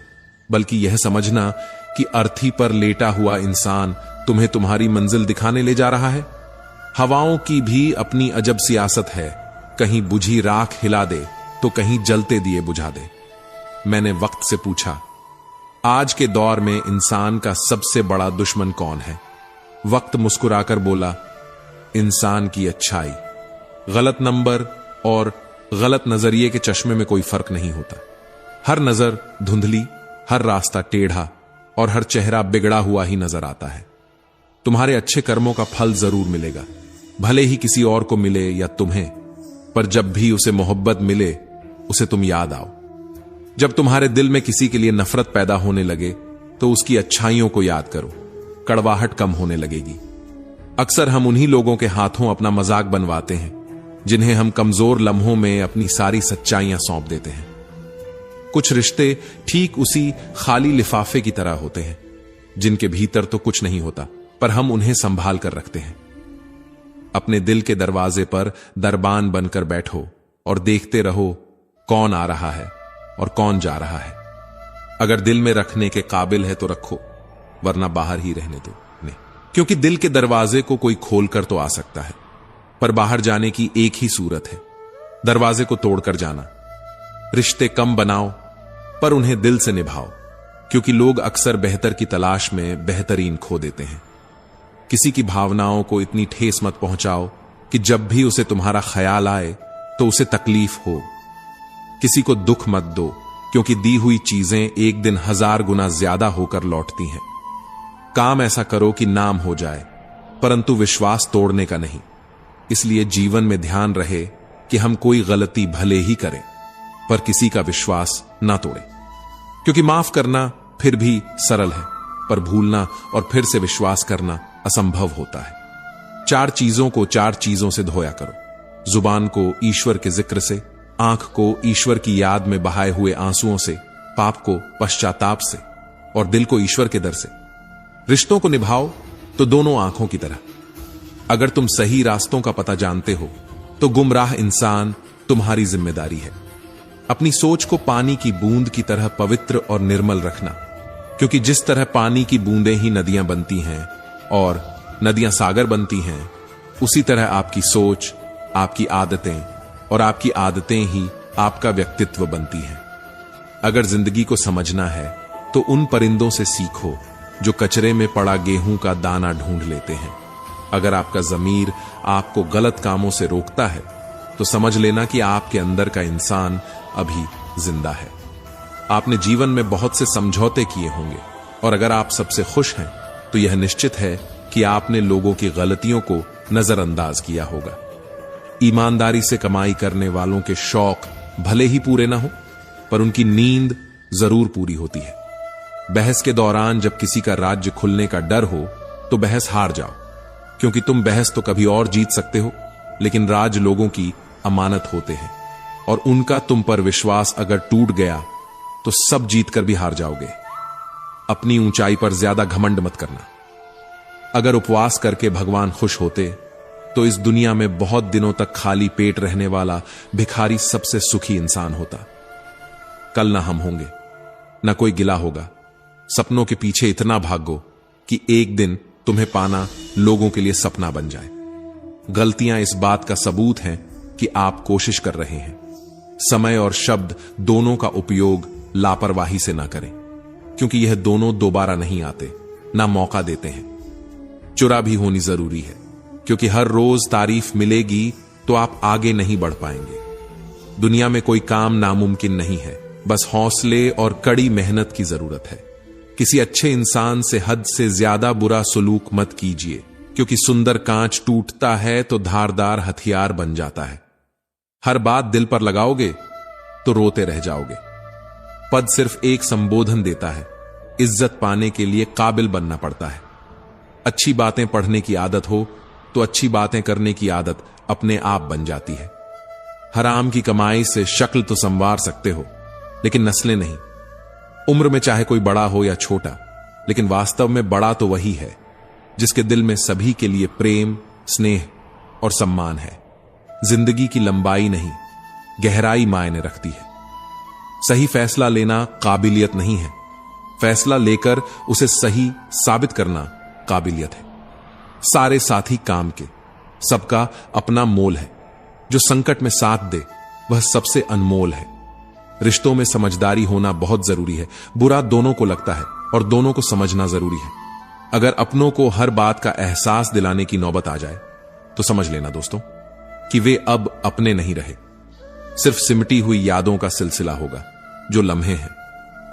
बल्कि यह समझना कि अर्थी पर लेटा हुआ इंसान तुम्हें तुम्हारी मंजिल दिखाने ले जा रहा है। हवाओं की भी अपनी अजब सियासत है, कहीं बुझी राख हिला दे तो कहीं जलते दिए बुझा दे। मैंने वक्त से पूछा, आज के दौर में इंसान का सबसे बड़ा दुश्मन कौन है? वक्त मुस्कुराकर बोला, इंसान की अच्छाई। गलत नंबर और गलत नजरिए के चश्मे में कोई फर्क नहीं होता। हर नजर धुंधली, हर रास्ता टेढ़ा और हर चेहरा बिगड़ा हुआ ही नजर आता है। तुम्हारे अच्छे कर्मों का फल जरूर मिलेगा, भले ही किसी और को मिले या तुम्हें, पर जब भी उसे मोहब्बत मिले उसे तुम याद आओ। जब तुम्हारे दिल में किसी के लिए नफरत पैदा होने लगे तो उसकी अच्छाइयों को याद करो, कड़वाहट कम होने लगेगी। अक्सर हम उन्हीं लोगों के हाथों अपना मजाक बनवाते हैं जिन्हें हम कमजोर लम्हों में अपनी सारी सच्चाइयां सौंप देते हैं। कुछ रिश्ते ठीक उसी खाली लिफाफे की तरह होते हैं जिनके भीतर तो कुछ नहीं होता, पर हम उन्हें संभाल कर रखते हैं। अपने दिल के दरवाजे पर दरबान बनकर बैठो और देखते रहो कौन आ रहा है और कौन जा रहा है। अगर दिल में रखने के काबिल है तो रखो, वरना बाहर ही रहने दो। नहीं, क्योंकि दिल के दरवाजे को कोई खोलकर तो आ सकता है, पर बाहर जाने की एक ही सूरत है, दरवाजे को तोड़कर जाना। रिश्ते कम बनाओ पर उन्हें दिल से निभाओ, क्योंकि लोग अक्सर बेहतर की तलाश में बेहतरीन खो देते हैं। किसी की भावनाओं को इतनी ठेस मत पहुंचाओ कि जब भी उसे तुम्हारा ख्याल आए तो उसे तकलीफ हो। किसी को दुख मत दो, क्योंकि दी हुई चीजें एक दिन 1000 गुना ज्यादा होकर लौटती हैं। काम ऐसा करो कि नाम हो जाए, परंतु विश्वास तोड़ने का नहीं। इसलिए जीवन में ध्यान रहे कि हम कोई गलती भले ही करें, पर किसी का विश्वास ना तोड़ें, क्योंकि माफ करना फिर भी सरल है, पर भूलना और फिर से विश्वास करना असंभव होता है। 4 चीजों को 4 चीजों से धोया करो, जुबान को ईश्वर के जिक्र से, आंख को ईश्वर की याद में बहाए हुए आंसुओं से, पाप को पश्चाताप से और दिल को ईश्वर के दर से। रिश्तों को निभाओ तो दोनों आंखों की तरह। अगर तुम सही रास्तों का पता जानते हो तो गुमराह इंसान तुम्हारी जिम्मेदारी है। अपनी सोच को पानी की बूंद की तरह पवित्र और निर्मल रखना, क्योंकि जिस तरह पानी की बूंदें ही नदियां बनती हैं और नदियां सागर बनती हैं, उसी तरह आपकी सोच, आपकी आदतें और आपकी आदतें ही आपका व्यक्तित्व बनती हैं। अगर जिंदगी को समझना है तो उन परिंदों से सीखो जो कचरे में पड़ा गेहूं का दाना ढूंढ लेते हैं। अगर आपका ज़मीर आपको गलत कामों से रोकता है तो समझ लेना कि आपके अंदर का इंसान अभी जिंदा है। आपने जीवन में बहुत से समझौते किए होंगे, और अगर आप सबसे खुश हैं तो यह निश्चित है कि आपने लोगों की गलतियों को नजरअंदाज किया होगा। ईमानदारी से कमाई करने वालों के शौक भले ही पूरे ना हो, पर उनकी नींद जरूर पूरी होती है। बहस के दौरान जब किसी का राज्य खुलने का डर हो तो बहस हार जाओ, क्योंकि तुम बहस तो कभी और जीत सकते हो, लेकिन राज लोगों की अमानत होते हैं, और उनका तुम पर विश्वास अगर टूट गया तो सब जीत कर भी हार जाओगे। अपनी ऊंचाई पर ज्यादा घमंड मत करना। अगर उपवास करके भगवान खुश होते तो इस दुनिया में बहुत दिनों तक खाली पेट रहने वाला भिखारी सबसे सुखी इंसान होता। कल ना हम होंगे, ना कोई गिला होगा। सपनों के पीछे इतना भागो कि एक दिन तुम्हें पाना लोगों के लिए सपना बन जाए। गलतियां इस बात का सबूत हैं कि आप कोशिश कर रहे हैं। समय और शब्द दोनों का उपयोग लापरवाही से ना करें, क्योंकि यह दोनों दोबारा नहीं आते, ना मौका देते हैं। चुरा भी होनी जरूरी है, क्योंकि हर रोज तारीफ मिलेगी तो आप आगे नहीं बढ़ पाएंगे। दुनिया में कोई काम नामुमकिन नहीं है, बस हौसले और कड़ी मेहनत की जरूरत है। किसी अच्छे इंसान से हद से ज्यादा बुरा सलूक मत कीजिए, क्योंकि सुंदर कांच टूटता है तो धारदार हथियार बन जाता है। हर बात दिल पर लगाओगे तो रोते रह जाओगे। पद सिर्फ एक संबोधन देता है, इज्जत पाने के लिए काबिल बनना पड़ता है। अच्छी बातें पढ़ने की आदत हो तो अच्छी बातें करने की आदत अपने आप बन जाती है। हराम की कमाई से शक्ल तो संवार सकते हो, लेकिन नस्लें नहीं। उम्र में चाहे कोई बड़ा हो या छोटा, लेकिन वास्तव में बड़ा तो वही है जिसके दिल में सभी के लिए प्रेम, स्नेह और सम्मान है। जिंदगी की लंबाई नहीं, गहराई मायने रखती है। सही फैसला लेना काबिलियत नहीं है, फैसला लेकर उसे सही साबित करना काबिलियत है। सारे साथी काम के, सबका अपना मोल है। जो संकट में साथ दे वह सबसे अनमोल है। रिश्तों में समझदारी होना बहुत जरूरी है। बुरा दोनों को लगता है और दोनों को समझना जरूरी है। अगर अपनों को हर बात का एहसास दिलाने की नौबत आ जाए तो समझ लेना दोस्तों कि वे अब अपने नहीं रहे, सिर्फ सिमटी हुई यादों का सिलसिला होगा। जो लम्हे हैं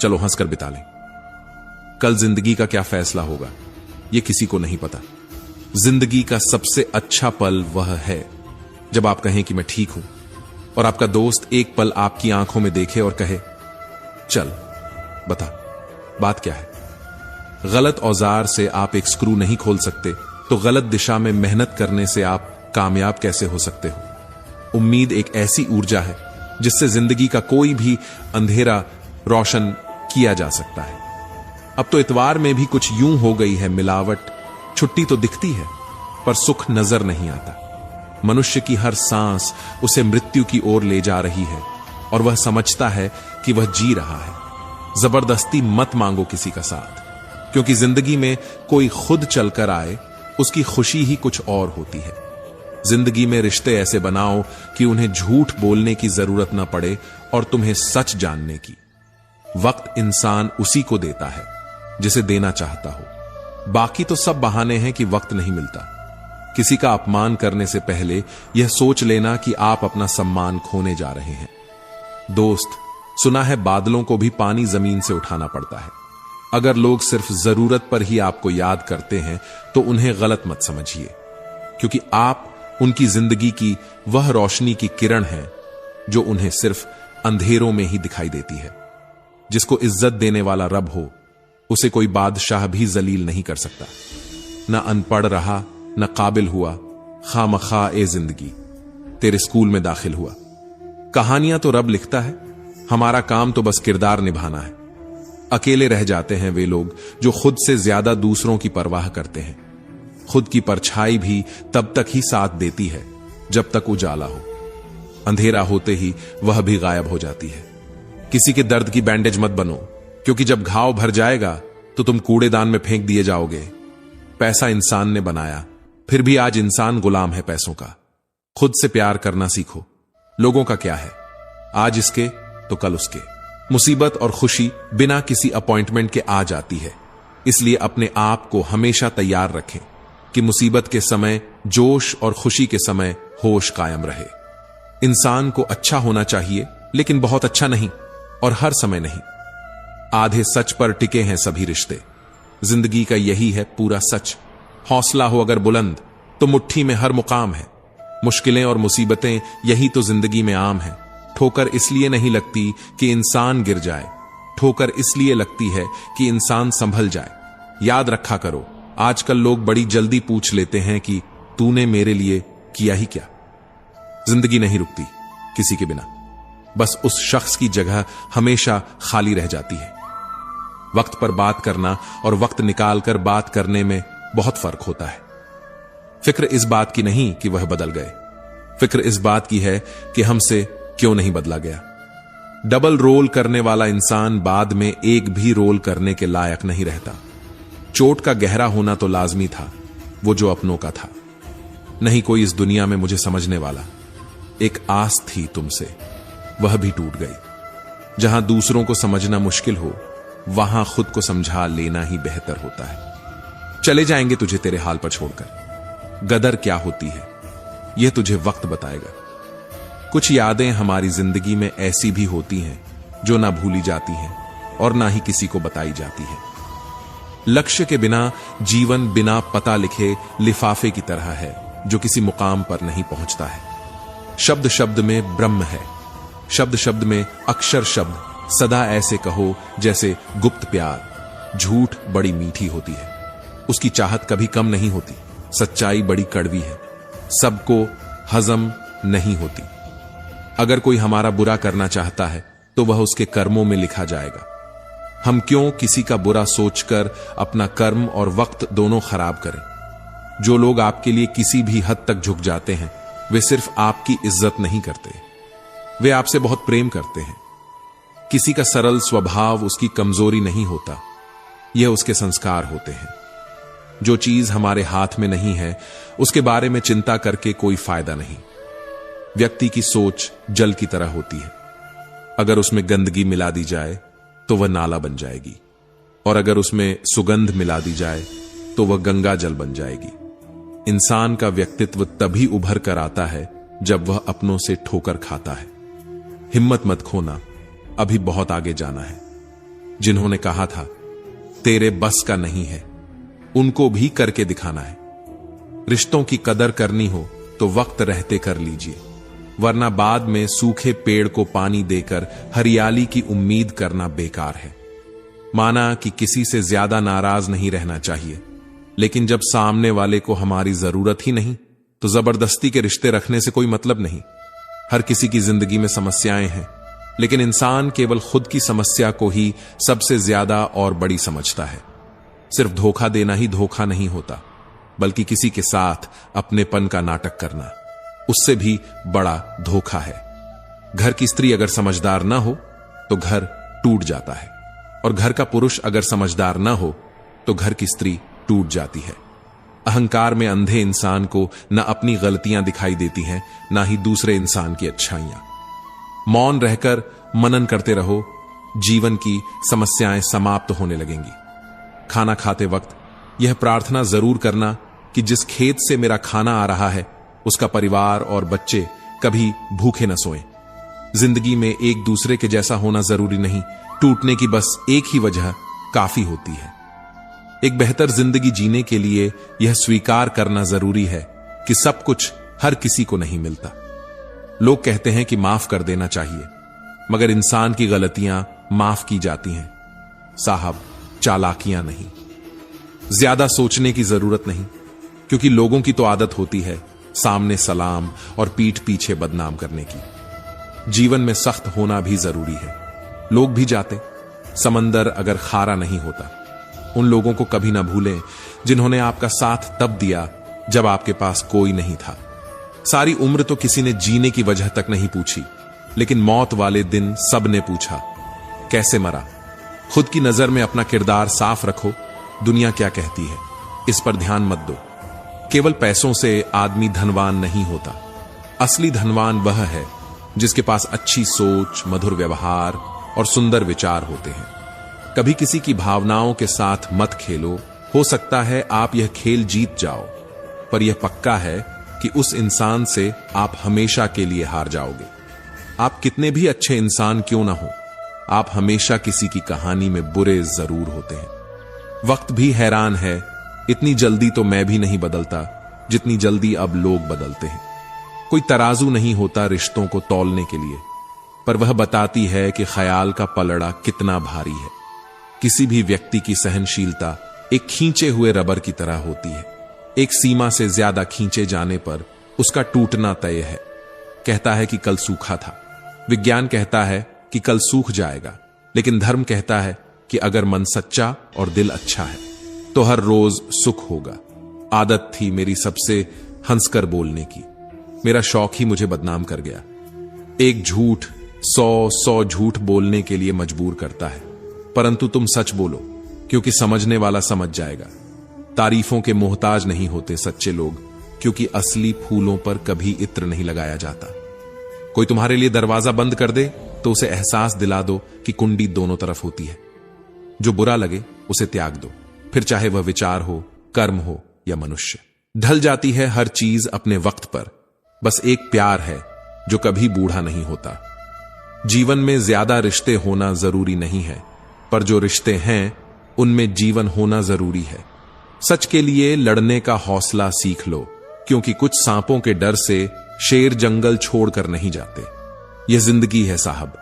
चलो हंसकर बिता लें। कल जिंदगी का क्या फैसला होगा यह किसी को नहीं पता। जिंदगी का सबसे अच्छा पल वह है जब आप कहें कि मैं ठीक हूं और आपका दोस्त एक पल आपकी आंखों में देखे और कहे, चल बता बात क्या है। गलत औजार से आप एक स्क्रू नहीं खोल सकते तो गलत दिशा में मेहनत करने से आप कामयाब कैसे हो सकते हो। उम्मीद एक ऐसी ऊर्जा है जिससे जिंदगी का कोई भी अंधेरा रोशन किया जा सकता है। अब तो इतवार में भी कुछ यूं हो गई है मिलावट, छुट्टी तो दिखती है पर सुख नजर नहीं आता। मनुष्य की हर सांस उसे मृत्यु की ओर ले जा रही है और वह समझता है कि वह जी रहा है। जबरदस्ती मत मांगो किसी का साथ, क्योंकि जिंदगी में कोई खुद चलकर आए उसकी खुशी ही कुछ और होती है। जिंदगी में रिश्ते ऐसे बनाओ कि उन्हें झूठ बोलने की जरूरत न पड़े और तुम्हें सच जानने की। वक्त इंसान उसी को देता है जिसे देना चाहता हो। बाकी तो सब बहाने हैं कि वक्त नहीं मिलता। किसी का अपमान करने से पहले यह सोच लेना कि आप अपना सम्मान खोने जा रहे हैं। दोस्त, सुना है बादलों को भी पानी जमीन से उठाना पड़ता है। अगर लोग सिर्फ जरूरत पर ही आपको याद करते हैं तो उन्हें गलत मत समझिए, क्योंकि आप उनकी जिंदगी की वह रोशनी की किरण है जो उन्हें सिर्फ अंधेरों में ही दिखाई देती है। जिसको इज्जत देने वाला रब हो उसे कोई बादशाह भी जलील नहीं कर सकता। न अनपढ़ रहा न काबिल हुआ, खामखा ए जिंदगी तेरे स्कूल में दाखिल हुआ। कहानियां तो रब लिखता है, हमारा काम तो बस किरदार निभाना है। अकेले रह जाते हैं वे लोग जो खुद से ज्यादा दूसरों की परवाह करते हैं। खुद की परछाई भी तब तक ही साथ देती है जब तक उजाला हो। अंधेरा होते ही वह भी गायब हो जाती है। किसी के दर्द की बैंडेज मत बनो, क्योंकि जब घाव भर जाएगा तो तुम कूड़ेदान में फेंक दिए जाओगे। पैसा इंसान ने बनाया, फिर भी आज इंसान गुलाम है पैसों का। खुद से प्यार करना सीखो। लोगों का क्या है, आज इसके तो कल उसके। मुसीबत और खुशी बिना किसी अपॉइंटमेंट के आ जाती है, इसलिए अपने आप को हमेशा तैयार रखें कि मुसीबत के समय जोश और खुशी के समय होश कायम रहे। इंसान को अच्छा होना चाहिए, लेकिन बहुत अच्छा नहीं और हर समय नहीं। आधे सच पर टिके हैं सभी रिश्ते। जिंदगी का यही है पूरा सच। हौसला हो अगर बुलंद तो मुट्ठी में हर मुकाम है। मुश्किलें और मुसीबतें यही तो जिंदगी में आम है। ठोकर इसलिए नहीं लगती कि इंसान गिर जाए, ठोकर इसलिए लगती है कि इंसान संभल जाए। याद रखा करो, आजकल लोग बड़ी जल्दी पूछ लेते हैं कि तूने मेरे लिए किया ही क्या। जिंदगी नहीं रुकती किसी के बिना, बस उस शख्स की जगह हमेशा खाली रह जाती है। वक्त पर बात करना और वक्त निकालकर बात करने में बहुत फर्क होता है। फिक्र इस बात की नहीं कि वह बदल गए, फिक्र इस बात की है कि हमसे क्यों नहीं बदला गया। डबल रोल करने वाला इंसान बाद में एक भी रोल करने के लायक नहीं रहता। चोट का गहरा होना तो लाजमी था, वो जो अपनों का था। नहीं कोई इस दुनिया में मुझे समझने वाला। एक आस थी तुमसे, वह भी टूट गई। जहां दूसरों को समझना मुश्किल हो, वहां खुद को समझा लेना ही बेहतर होता है। चले जाएंगे तुझे तेरे हाल पर छोड़कर। गदर क्या होती है यह तुझे वक्त बताएगा। कुछ यादें हमारी जिंदगी में ऐसी भी होती हैं जो ना भूली जाती हैं और ना ही किसी को बताई जाती है। लक्ष्य के बिना जीवन बिना पता लिखे लिफाफे की तरह है जो किसी मुकाम पर नहीं पहुंचता है। शब्द शब्द में ब्रह्म है, शब्द शब्द में अक्षर शब्द। सदा ऐसे कहो जैसे गुप्त प्यार। झूठ बड़ी मीठी होती है, उसकी चाहत कभी कम नहीं होती। सच्चाई बड़ी कड़वी है, सबको हजम नहीं होती। अगर कोई हमारा बुरा करना चाहता है तो वह उसके कर्मों में लिखा जाएगा। हम क्यों किसी का बुरा सोचकर अपना कर्म और वक्त दोनों खराब करें। जो लोग आपके लिए किसी भी हद तक झुक जाते हैं वे सिर्फ आपकी इज्जत नहीं करते, वे आपसे बहुत प्रेम करते हैं। किसी का सरल स्वभाव उसकी कमजोरी नहीं होता, यह उसके संस्कार होते हैं। जो चीज हमारे हाथ में नहीं है उसके बारे में चिंता करके कोई फायदा नहीं। व्यक्ति की सोच जल की तरह होती है, अगर उसमें गंदगी मिला दी जाए तो वह नाला बन जाएगी, और अगर उसमें सुगंध मिला दी जाए तो वह गंगा जल बन जाएगी। इंसान का व्यक्तित्व तभी उभर कर आता है जब वह अपनों से ठोकर खाता है। हिम्मत मत खोना, अभी बहुत आगे जाना है। जिन्होंने कहा था तेरे बस का नहीं है, उनको भी करके दिखाना है। रिश्तों की कदर करनी हो तो वक्त रहते कर लीजिए, वरना बाद में सूखे पेड़ को पानी देकर हरियाली की उम्मीद करना बेकार है। माना कि किसी से ज्यादा नाराज नहीं रहना चाहिए, लेकिन जब सामने वाले को हमारी जरूरत ही नहीं तो जबरदस्ती के रिश्ते रखने से कोई मतलब नहीं। हर किसी की जिंदगी में समस्याएं हैं, लेकिन इंसान केवल खुद की समस्या को ही सबसे ज्यादा और बड़ी समझता है। सिर्फ धोखा देना ही धोखा नहीं होता, बल्कि किसी के साथ अपनेपन का नाटक करना उससे भी बड़ा धोखा है। घर की स्त्री अगर समझदार ना हो तो घर टूट जाता है, और घर का पुरुष अगर समझदार ना हो तो घर की स्त्री टूट जाती है। अहंकार में अंधे इंसान को न अपनी गलतियां दिखाई देती हैं, ना ही दूसरे इंसान की अच्छाइयां। मौन रहकर मनन करते रहो, जीवन की समस्याएं समाप्त होने लगेंगी। खाना खाते वक्त यह प्रार्थना जरूर करना कि जिस खेत से मेरा खाना आ रहा है उसका परिवार और बच्चे कभी भूखे न सोएं। जिंदगी में एक दूसरे के जैसा होना जरूरी नहीं, टूटने की बस एक ही वजह काफी होती है। एक बेहतर जिंदगी जीने के लिए यह स्वीकार करना जरूरी है कि सब कुछ हर किसी को नहीं मिलता। लोग कहते हैं कि माफ कर देना चाहिए, मगर इंसान की गलतियां माफ की जाती हैं साहब, चालाकियां नहीं। ज्यादा सोचने की जरूरत नहीं, क्योंकि लोगों की तो आदत होती है सामने सलाम और पीठ पीछे बदनाम करने की। जीवन में सख्त होना भी जरूरी है। लोग भी जाते, समंदर अगर खारा नहीं होता। उन लोगों को कभी ना भूलें जिन्होंने आपका साथ तब दिया जब आपके पास कोई नहीं था। सारी उम्र तो किसी ने जीने की वजह तक नहीं पूछी, लेकिन मौत वाले दिन सब ने पूछा कैसे मरा। खुद की नजर में अपना किरदार साफ रखो, दुनिया क्या कहती है इस पर ध्यान मत दो। केवल पैसों से आदमी धनवान नहीं होता। असली धनवान वह है जिसके पास अच्छी सोच, मधुर व्यवहार और सुंदर विचार होते हैं। कभी किसी की भावनाओं के साथ मत खेलो। हो सकता है आप यह खेल जीत जाओ, पर यह पक्का है कि उस इंसान से आप हमेशा के लिए हार जाओगे। आप कितने भी अच्छे इंसान क्यों ना हो, आप हमेशा किसी की कहानी में बुरे जरूर होते हैं। वक्त भी हैरान है, इतनी जल्दी तो मैं भी नहीं बदलता जितनी जल्दी अब लोग बदलते हैं। कोई तराजू नहीं होता रिश्तों को तौलने के लिए, पर वह बताती है कि ख्याल का पलड़ा कितना भारी है। किसी भी व्यक्ति की सहनशीलता एक खींचे हुए रबर की तरह होती है। एक सीमा से ज्यादा खींचे जाने पर उसका टूटना तय है। कहता है कि कल सूखा था, विज्ञान कहता है कि कल सूख जाएगा, लेकिन धर्म कहता है कि अगर मन सच्चा और दिल अच्छा है तो हर रोज सुख होगा। आदत थी मेरी सबसे हंसकर बोलने की, मेरा शौक ही मुझे बदनाम कर गया। एक झूठ 100 झूठ बोलने के लिए मजबूर करता है, परंतु तुम सच बोलो क्योंकि समझने वाला समझ जाएगा। तारीफों के मोहताज नहीं होते सच्चे लोग, क्योंकि असली फूलों पर कभी इत्र नहीं लगाया जाता। कोई तुम्हारे लिए दरवाजा बंद कर दे तो उसे एहसास दिला दो कि कुंडी दोनों तरफ होती है। जो बुरा लगे उसे त्याग दो, फिर चाहे वह विचार हो, कर्म हो या मनुष्य। ढल जाती है हर चीज अपने वक्त पर, बस एक प्यार है जो कभी बूढ़ा नहीं होता। जीवन में ज्यादा रिश्ते होना जरूरी नहीं है, पर जो रिश्ते हैं उनमें जीवन होना जरूरी है। सच के लिए लड़ने का हौसला सीख लो, क्योंकि कुछ सांपों के डर से शेर जंगल छोड़कर नहीं जाते। यह जिंदगी है साहब,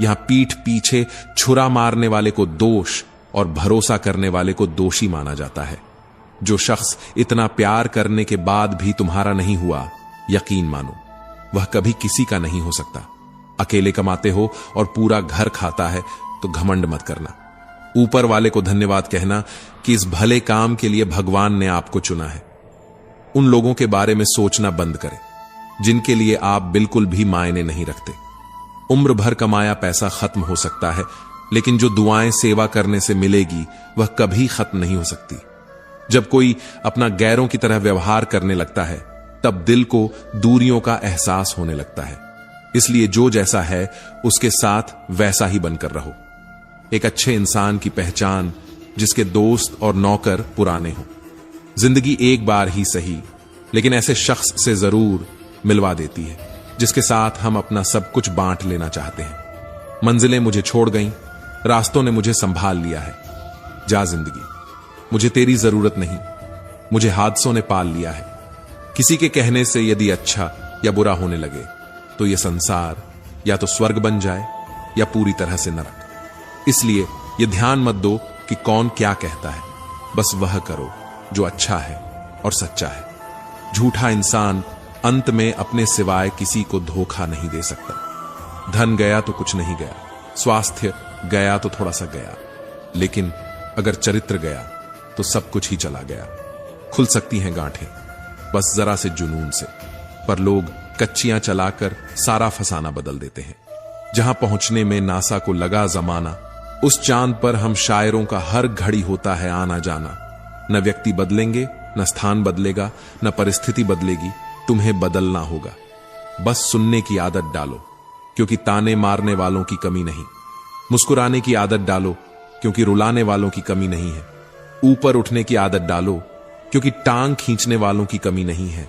यहां पीठ पीछे छुरा मारने वाले को दोष और भरोसा करने वाले को दोषी माना जाता है। जो शख्स इतना प्यार करने के बाद भी तुम्हारा नहीं हुआ, यकीन मानो वह कभी किसी का नहीं हो सकता। अकेले कमाते हो और पूरा घर खाता है तो घमंड मत करना। ऊपर वाले को धन्यवाद कहना कि इस भले काम के लिए भगवान ने आपको चुना है। उन लोगों के बारे में सोचना बंद करें जिनके लिए आप बिल्कुल भी मायने नहीं रखते। उम्र भर कमाया पैसा खत्म हो सकता है, लेकिन जो दुआएं सेवा करने से मिलेगी वह कभी खत्म नहीं हो सकती। जब कोई अपना गैरों की तरह व्यवहार करने लगता है तब दिल को दूरियों का एहसास होने लगता है। इसलिए जो जैसा है उसके साथ वैसा ही बनकर रहो। एक अच्छे इंसान की पहचान जिसके दोस्त और नौकर पुराने हों। जिंदगी एक बार ही सही, लेकिन ऐसे शख्स से जरूर मिलवा देती है जिसके साथ हम अपना सब कुछ बांट लेना चाहते हैं। मंजिलें मुझे छोड़ गईं, रास्तों ने मुझे संभाल लिया है। जा जिंदगी, मुझे तेरी जरूरत नहीं, मुझे हादसों ने पाल लिया है। किसी के कहने से यदि अच्छा या बुरा होने लगे तो यह संसार या तो स्वर्ग बन जाए या पूरी तरह से नरक। इसलिए यह ध्यान मत दो कि कौन क्या कहता है, बस वह करो जो अच्छा है और सच्चा है। झूठा इंसान अंत में अपने सिवाय किसी को धोखा नहीं दे सकता। धन गया तो कुछ नहीं गया, स्वास्थ्य गया तो थोड़ा सा गया, लेकिन अगर चरित्र गया तो सब कुछ ही चला गया। खुल सकती हैं गांठें बस जरा से जुनून से, पर लोग कच्चियां चलाकर सारा फसाना बदल देते हैं। जहां पहुंचने में नासा को लगा जमाना, उस चांद पर हम शायरों का हर घड़ी होता है आना जाना। न व्यक्ति बदलेंगे, न स्थान बदलेगा, न परिस्थिति बदलेगी, तुम्हें बदलना होगा। बस सुनने की आदत डालो क्योंकि ताने मारने वालों की कमी नहीं। मुस्कुराने की आदत डालो क्योंकि रुलाने वालों की कमी नहीं है। ऊपर उठने की आदत डालो क्योंकि टांग खींचने वालों की कमी नहीं है।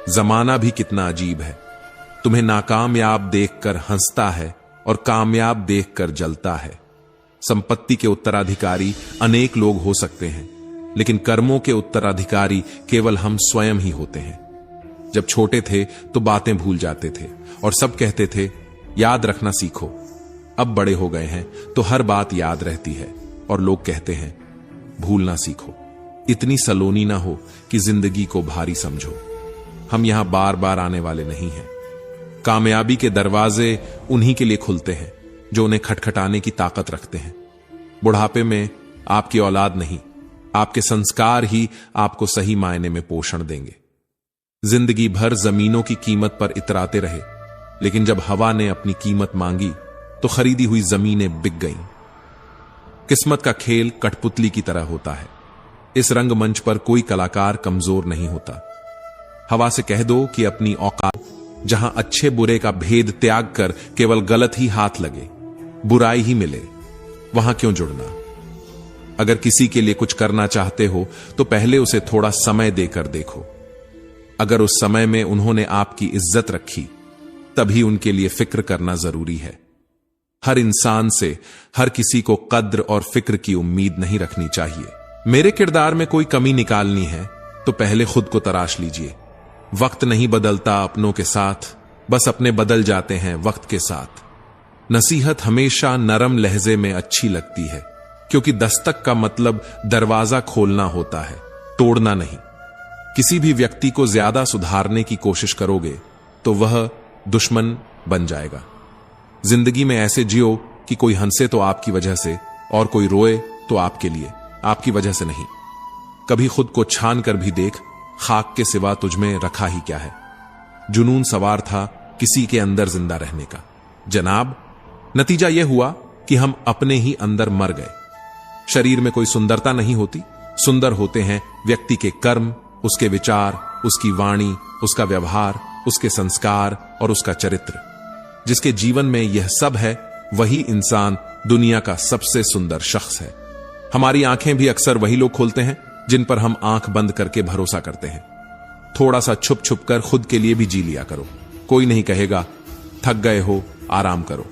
जमाना भी कितना अजीब है, तुम्हें नाकामयाब देखकर हंसता है और कामयाब देखकर जलता है। संपत्ति के उत्तराधिकारी अनेक लोग हो सकते हैं, लेकिन कर्मों के उत्तराधिकारी केवल हम स्वयं ही होते हैं। जब छोटे थे तो बातें भूल जाते थे और सब कहते थे याद रखना सीखो। अब बड़े हो गए हैं तो हर बात याद रहती है और लोग कहते हैं भूलना सीखो। इतनी सलोनी ना हो कि जिंदगी को भारी समझो। हम यहां बार बार आने वाले नहीं हैं। कामयाबी के दरवाजे उन्हीं के लिए खुलते हैं जो उन्हें खटखटाने की ताकत रखते हैं। बुढ़ापे में आपकी औलाद नहीं, आपके संस्कार ही आपको सही मायने में पोषण देंगे। जिंदगी भर जमीनों की कीमत पर इतराते रहे, लेकिन जब हवा ने अपनी कीमत मांगी तो खरीदी हुई जमीनें बिक गईं। किस्मत का खेल कठपुतली की तरह होता है। इस रंगमंच पर कोई कलाकार कमजोर नहीं होता। हवा से कह दो कि अपनी औकात, जहां अच्छे बुरे का भेद त्याग कर केवल गलत ही हाथ लगे, बुराई ही मिले, वहां क्यों जुड़ना। अगर किसी के लिए कुछ करना चाहते हो तो पहले उसे थोड़ा समय देकर देखो। अगर उस समय में उन्होंने आपकी इज्जत रखी तभी उनके लिए फिक्र करना जरूरी है। हर इंसान से हर किसी को कद्र और फिक्र की उम्मीद नहीं रखनी चाहिए। मेरे किरदार में कोई कमी निकालनी है तो पहले खुद को तराश लीजिए। वक्त नहीं बदलता अपनों के साथ, बस अपने बदल जाते हैं वक्त के साथ। नसीहत हमेशा नरम लहजे में अच्छी लगती है, क्योंकि दस्तक का मतलब दरवाजा खोलना होता है, तोड़ना नहीं। किसी भी व्यक्ति को ज्यादा सुधारने की कोशिश करोगे तो वह दुश्मन बन जाएगा। जिंदगी में ऐसे जियो कि कोई हंसे तो आपकी वजह से और कोई रोए तो आपके लिए, आपकी वजह से नहीं। कभी खुद को छान कर भी देख, खाक के सिवा तुझमें रखा ही क्या है। जुनून सवार था किसी के अंदर जिंदा रहने का। जनाब, नतीजा यह हुआ कि हम अपने ही अंदर मर गए। शरीर में कोई सुंदरता नहीं होती, सुंदर होते हैं व्यक्ति के कर्म, उसके विचार, उसकी वाणी, उसका व्यवहार, उसके संस्कार और उसका चरित्र। जिसके जीवन में यह सब है वही इंसान दुनिया का सबसे सुंदर शख्स है। हमारी आंखें भी अक्सर वही लोग खोलते हैं जिन पर हम आंख बंद करके भरोसा करते हैं। थोड़ा सा छुप छुप कर खुद के लिए भी जी लिया करो। कोई नहीं कहेगा थक गए हो, आराम करो।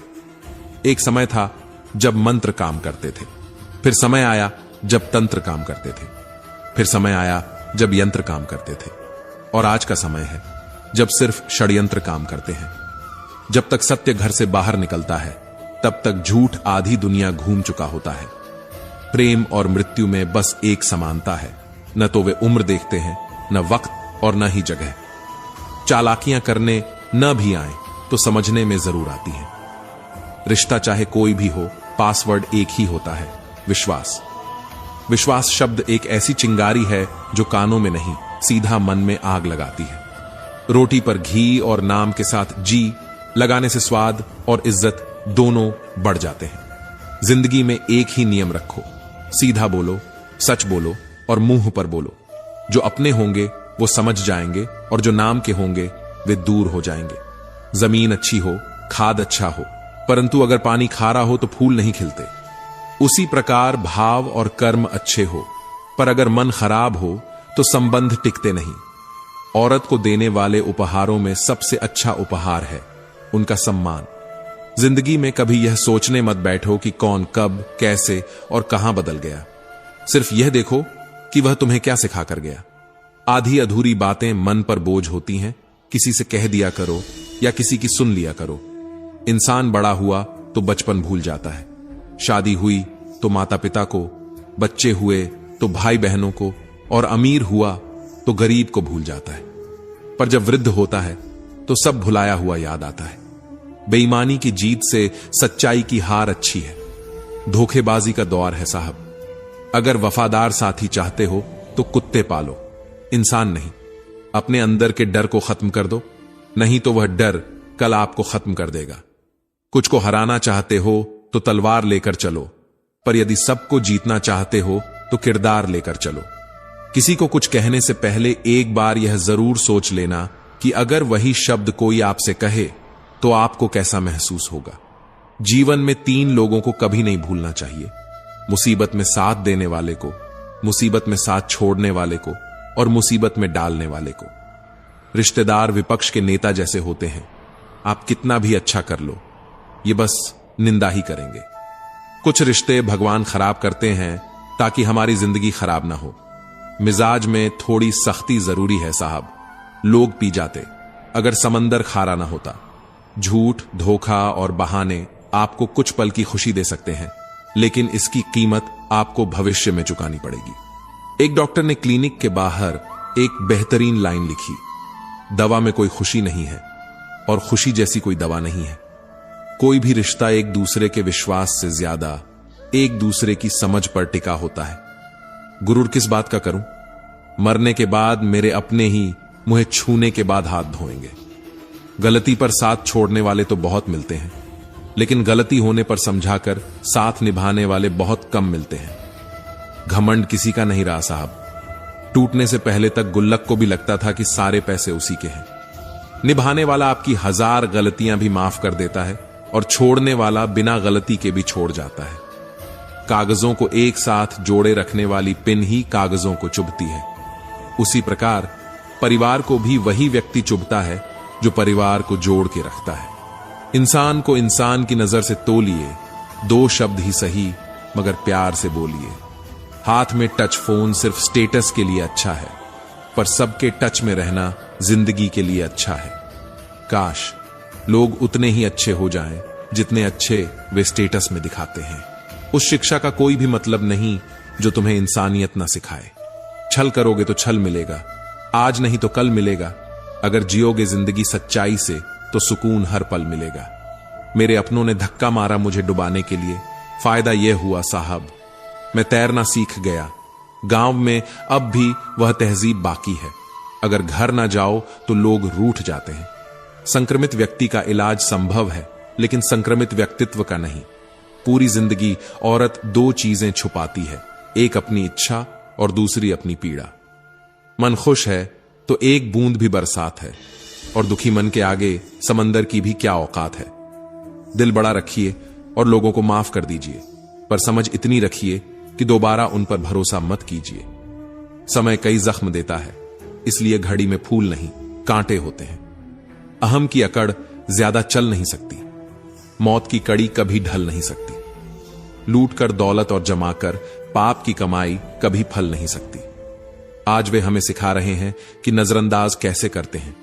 एक समय था जब मंत्र काम करते थे, फिर समय आया जब तंत्र काम करते थे, फिर समय आया जब यंत्र काम करते थे, और आज का समय है जब सिर्फ षड्यंत्र काम करते हैं। जब तक सत्य घर से बाहर निकलता है तब तक झूठ आधी दुनिया घूम चुका होता है। प्रेम और मृत्यु में बस एक समानता है, न तो वे उम्र देखते हैं, न वक्त और न ही जगह। चालाकियां करने न भी आए तो समझने में जरूर आती हैं। रिश्ता चाहे कोई भी हो, पासवर्ड एक ही होता है, विश्वास। विश्वास शब्द एक ऐसी चिंगारी है जो कानों में नहीं, सीधा मन में आग लगाती है। रोटी पर घी और नाम के साथ जी लगाने से स्वाद और इज्जत दोनों बढ़ जाते हैं। जिंदगी में एक ही नियम रखो, सीधा बोलो, सच बोलो और मुंह पर बोलो। जो अपने होंगे वो समझ जाएंगे और जो नाम के होंगे वे दूर हो जाएंगे। जमीन अच्छी हो, खाद अच्छा हो, परंतु अगर पानी खारा हो तो फूल नहीं खिलते। उसी प्रकार भाव और कर्म अच्छे हो, पर अगर मन खराब हो तो संबंध टिकते नहीं। औरत को देने वाले उपहारों में सबसे अच्छा उपहार है उनका सम्मान। जिंदगी में कभी यह सोचने मत बैठो कि कौन कब, कैसे और कहां बदल गया। सिर्फ यह देखो कि वह तुम्हें क्या सिखा कर गया। आधी अधूरी बातें मन पर बोझ होती हैं, किसी से कह दिया करो या किसी की सुन लिया करो। इंसान बड़ा हुआ तो बचपन भूल जाता है, शादी हुई तो माता पिता को, बच्चे हुए तो भाई बहनों को, और अमीर हुआ तो गरीब को भूल जाता है। पर जब वृद्ध होता है तो सब भुलाया हुआ याद आता है। बेईमानी की जीत से सच्चाई की हार अच्छी है। धोखेबाजी का दौर है साहब। अगर वफादार साथी चाहते हो तो कुत्ते पालो, इंसान नहीं। अपने अंदर के डर को खत्म कर दो, नहीं तो वह डर कल आपको खत्म कर देगा। कुछ को हराना चाहते हो तो तलवार लेकर चलो, पर यदि सबको जीतना चाहते हो तो किरदार लेकर चलो। किसी को कुछ कहने से पहले एक बार यह जरूर सोच लेना कि अगर वही शब्द कोई आपसे कहे तो आपको कैसा महसूस होगा। जीवन में 3 लोगों को कभी नहीं भूलना चाहिए, मुसीबत में साथ देने वाले को, मुसीबत में साथ छोड़ने वाले को और मुसीबत में डालने वाले को। रिश्तेदार विपक्ष के नेता जैसे होते हैं, आप कितना भी अच्छा कर लो ये बस निंदा ही करेंगे। कुछ रिश्ते भगवान खराब करते हैं ताकि हमारी जिंदगी खराब ना हो। मिजाज में थोड़ी सख्ती जरूरी है साहब। लोग पी जाते अगर समंदर खारा ना होता। झूठ, धोखा और बहाने आपको कुछ पल की खुशी दे सकते हैं, लेकिन इसकी कीमत आपको भविष्य में चुकानी पड़ेगी। एक डॉक्टर ने क्लिनिक के बाहर एक बेहतरीन लाइन लिखी, दवा में कोई खुशी नहीं है और खुशी जैसी कोई दवा नहीं है। कोई भी रिश्ता एक दूसरे के विश्वास से ज्यादा एक दूसरे की समझ पर टिका होता है। गुरूर किस बात का करूं? मरने के बाद मेरे अपने ही मुझे छूने के बाद हाथ धोएंगे। गलती पर साथ छोड़ने वाले तो बहुत मिलते हैं, लेकिन गलती होने पर समझाकर साथ निभाने वाले बहुत कम मिलते हैं। घमंड किसी का नहीं रहा साहब। टूटने से पहले तक गुल्लक को भी लगता था कि सारे पैसे उसी के हैं। निभाने वाला आपकी 1000 गलतियां भी माफ कर देता है और छोड़ने वाला बिना गलती के भी छोड़ जाता है। कागजों को एक साथ जोड़े रखने वाली पिन ही कागजों को चुभती है। उसी प्रकार परिवार को भी वही व्यक्ति चुभता है जो परिवार को जोड़ के रखता है। इंसान को इंसान की नजर से तोलिए, 2 शब्द ही सही मगर प्यार से बोलिए। हाथ में टच फोन सिर्फ स्टेटस के लिए अच्छा है, पर सबके टच में रहना जिंदगी के लिए अच्छा है। काश लोग उतने ही अच्छे हो जाएं जितने अच्छे वे स्टेटस में दिखाते हैं। उस शिक्षा का कोई भी मतलब नहीं जो तुम्हें इंसानियत ना सिखाए। छल करोगे तो छल मिलेगा, आज नहीं तो कल मिलेगा। अगर जियोगे जिंदगी सच्चाई से तो सुकून हर पल मिलेगा। मेरे अपनों ने धक्का मारा मुझे डुबाने के लिए, फायदा यह हुआ साहब मैं तैरना सीख गया। गांव में अब भी वह तहजीब बाकी है। अगर घर ना जाओ तो लोग रूठ जाते हैं। संक्रमित व्यक्ति का इलाज संभव है, लेकिन संक्रमित व्यक्तित्व का नहीं। पूरी जिंदगी औरत 2 चीजें छुपाती है, एक अपनी इच्छा और दूसरी अपनी पीड़ा। मन खुश है तो एक बूंद भी बरसात है, और दुखी मन के आगे समंदर की भी क्या औकात है। दिल बड़ा रखिए और लोगों को माफ कर दीजिए, पर समझ इतनी रखिए कि दोबारा उन पर भरोसा मत कीजिए। समय कई जख्म देता है, इसलिए घड़ी में फूल नहीं कांटे होते हैं। अहम की अकड़ ज्यादा चल नहीं सकती, मौत की कड़ी कभी ढल नहीं सकती। लूट कर दौलत और जमाकर पाप की कमाई कभी फल नहीं सकती। आज वे हमें सिखा रहे हैं कि नजरअंदाज कैसे करते हैं।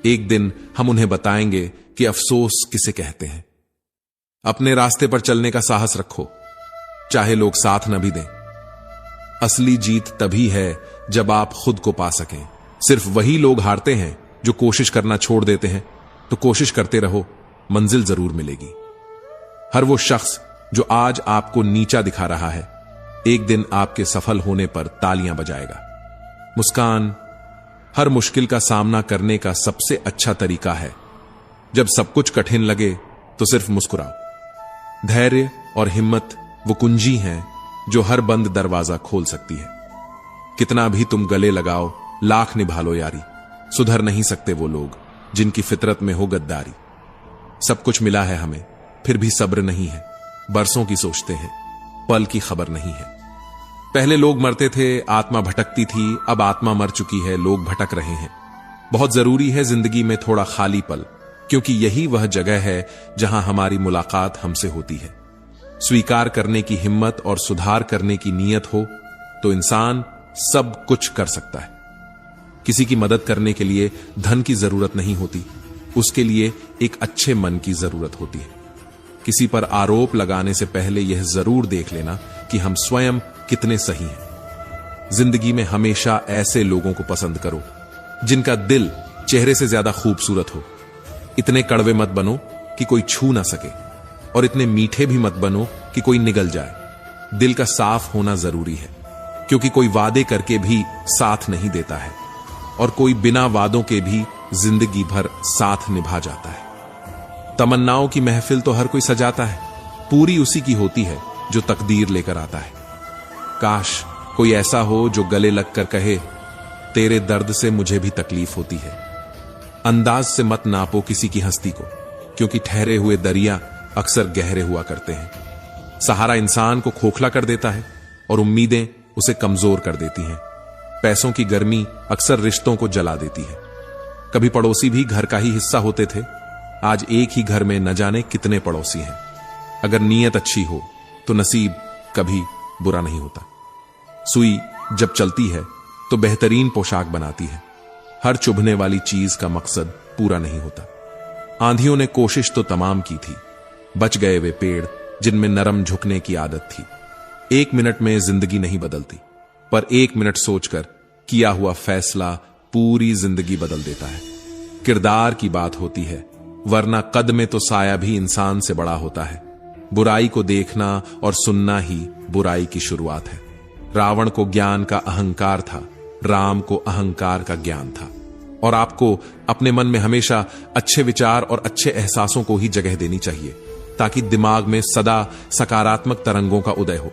एक दिन हम उन्हें बताएंगे कि अफसोस किसे कहते हैं। अपने रास्ते पर चलने का साहस रखो, चाहे लोग साथ न भी दें। असली जीत तभी है जब आप खुद को पा सकें। सिर्फ वही लोग हारते हैं जो कोशिश करना छोड़ देते हैं। तो कोशिश करते रहो, मंजिल जरूर मिलेगी। हर वो शख्स जो आज आपको नीचा दिखा रहा है, एक दिन आपके सफल होने पर तालियां बजाएगा। मुस्कान हर मुश्किल का सामना करने का सबसे अच्छा तरीका है। जब सब कुछ कठिन लगे तो सिर्फ मुस्कुराओ। धैर्य और हिम्मत वो कुंजी हैं जो हर बंद दरवाजा खोल सकती है। कितना भी तुम गले लगाओ, लाख निभा लो यारी, सुधर नहीं सकते वो लोग जिनकी फितरत में हो गद्दारी। सब कुछ मिला है हमें, फिर भी सब्र नहीं है, बरसों की सोचते हैं, पल की खबर नहीं है। पहले लोग मरते थे, आत्मा भटकती थी, अब आत्मा मर चुकी है, लोग भटक रहे हैं। बहुत जरूरी है जिंदगी में थोड़ा खाली पल, क्योंकि यही वह जगह है जहां हमारी मुलाकात हमसे होती है। स्वीकार करने की हिम्मत और सुधार करने की नीयत हो तो इंसान सब कुछ कर सकता है। किसी की मदद करने के लिए धन की जरूरत नहीं होती, उसके लिए एक अच्छे मन की जरूरत होती है। किसी पर आरोप लगाने से पहले यह जरूर देख लेना कि हम स्वयं कितने सही हैं। जिंदगी में हमेशा ऐसे लोगों को पसंद करो जिनका दिल चेहरे से ज्यादा खूबसूरत हो। इतने कड़वे मत बनो कि कोई छू ना सके, और इतने मीठे भी मत बनो कि कोई निगल जाए। दिल का साफ होना जरूरी है, क्योंकि कोई वादे करके भी साथ नहीं देता है, और कोई बिना वादों के भी जिंदगी भर साथ निभा जाता है। तमन्नाओं की महफिल तो हर कोई सजाता है, पूरी उसी की होती है जो तकदीर लेकर आता है। काश कोई ऐसा हो जो गले लगकर कहे, तेरे दर्द से मुझे भी तकलीफ होती है। अंदाज से मत नापो किसी की हस्ती को, क्योंकि ठहरे हुए दरिया अक्सर गहरे हुआ करते हैं। सहारा इंसान को खोखला कर देता है और उम्मीदें उसे कमजोर कर देती हैं। पैसों की गर्मी अक्सर रिश्तों को जला देती है। कभी पड़ोसी भी घर का ही हिस्सा होते थे, आज एक ही घर में न जाने कितने पड़ोसी हैं। अगर नीयत अच्छी हो तो नसीब कभी बुरा नहीं होता। सुई जब चलती है तो बेहतरीन पोशाक बनाती है। हर चुभने वाली चीज का मकसद पूरा नहीं होता। आंधियों ने कोशिश तो तमाम की थी, बच गए वे पेड़ जिनमें नरम झुकने की आदत थी। 1 मिनट में जिंदगी नहीं बदलती, पर 1 मिनट सोचकर किया हुआ फैसला पूरी जिंदगी बदल देता है। किरदार की बात होती है, वरना कद में तो साया भी इंसान से बड़ा होता है। बुराई को देखना और सुनना ही बुराई की शुरुआत है। रावण को ज्ञान का अहंकार था, राम को अहंकार का ज्ञान था। और आपको अपने मन में हमेशा अच्छे विचार और अच्छे एहसासों को ही जगह देनी चाहिए, ताकि दिमाग में सदा सकारात्मक तरंगों का उदय हो।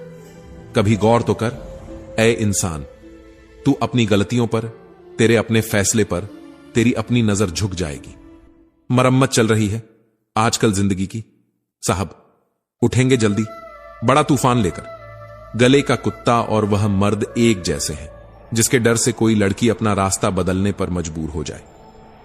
कभी गौर तो कर, ऐ इंसान, तू अपनी गलतियों पर, तेरे अपने फैसले पर तेरी अपनी नजर झुक जाएगी। मरम्मत चल रही है आजकल जिंदगी की। साहब उठेंगे जल्दी, बड़ा तूफान लेकर। गले का कुत्ता और वह मर्द एक जैसे हैं, जिसके डर से कोई लड़की अपना रास्ता बदलने पर मजबूर हो जाए।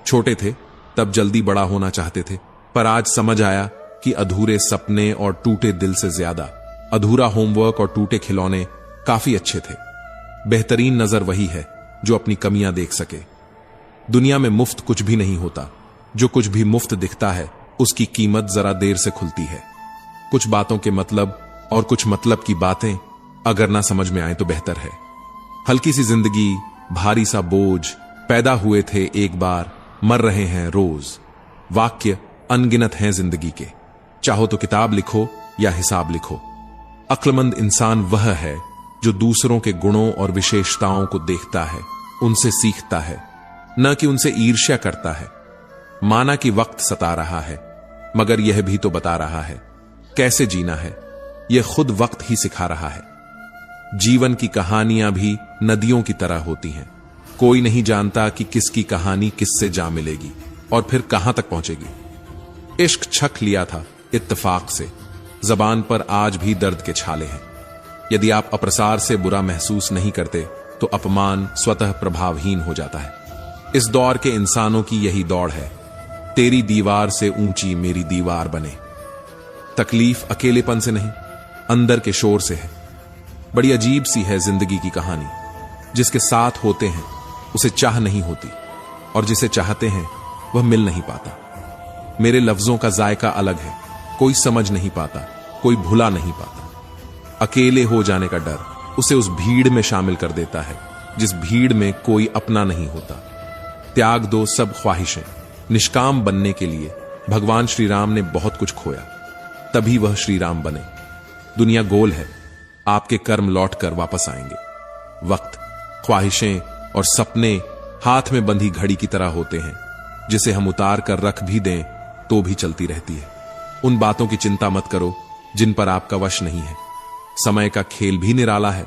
छोटे थे तब जल्दी बड़ा होना चाहते थे, पर आज समझ आया कि अधूरे सपने और टूटे दिल से ज्यादा अधूरा होमवर्क और टूटे खिलौने काफी अच्छे थे। बेहतरीन नजर वही है जो अपनी कमियां देख सके। दुनिया में मुफ्त कुछ भी नहीं होता। जो कुछ भी मुफ्त दिखता है उसकी कीमत जरा देर से खुलती है। कुछ बातों के मतलब और कुछ मतलब की बातें अगर ना समझ में आए तो बेहतर है। हल्की सी जिंदगी, भारी सा बोझ, पैदा हुए थे एक बार, मर रहे हैं रोज। वाक्य अनगिनत हैं जिंदगी के, चाहो तो किताब लिखो या हिसाब लिखो। अक्लमंद इंसान वह है जो दूसरों के गुणों और विशेषताओं को देखता है, उनसे सीखता है, न कि उनसे ईर्ष्या करता है। माना कि वक्त सता रहा है, मगर यह भी तो बता रहा है कैसे जीना है। यह खुद वक्त ही सिखा रहा है। जीवन की कहानियां भी नदियों की तरह होती हैं। कोई नहीं जानता कि किसकी कहानी किससे जा मिलेगी और फिर कहां तक पहुंचेगी। इश्क छक लिया था इत्तेफाक से, जबान पर आज भी दर्द के छाले हैं। यदि आप अप्रसार से बुरा महसूस नहीं करते तो अपमान स्वतः प्रभावहीन हो जाता है। इस दौर के इंसानों की यही दौड़ है, तेरी दीवार से ऊंची मेरी दीवार बने। तकलीफ अकेलेपन से नहीं, अंदर के शोर से है। बड़ी अजीब सी है जिंदगी की कहानी। जिसके साथ होते हैं उसे चाह नहीं होती, और जिसे चाहते हैं वह मिल नहीं पाता। मेरे लफ्जों का जायका अलग है, कोई समझ नहीं पाता, कोई भुला नहीं पाता। अकेले हो जाने का डर उसे उस भीड़ में शामिल कर देता है जिस भीड़ में कोई अपना नहीं होता। त्याग दो सब ख्वाहिशें। निष्काम बनने के लिए भगवान श्री राम ने बहुत कुछ खोया, तभी वह श्री राम बने। दुनिया गोल है, आपके कर्म लौटकर वापस आएंगे। वक्त, ख्वाहिशें और सपने हाथ में बंधी घड़ी की तरह होते हैं, जिसे हम उतार कर रख भी दें तो भी चलती रहती है। उन बातों की चिंता मत करो जिन पर आपका वश नहीं है। समय का खेल भी निराला है।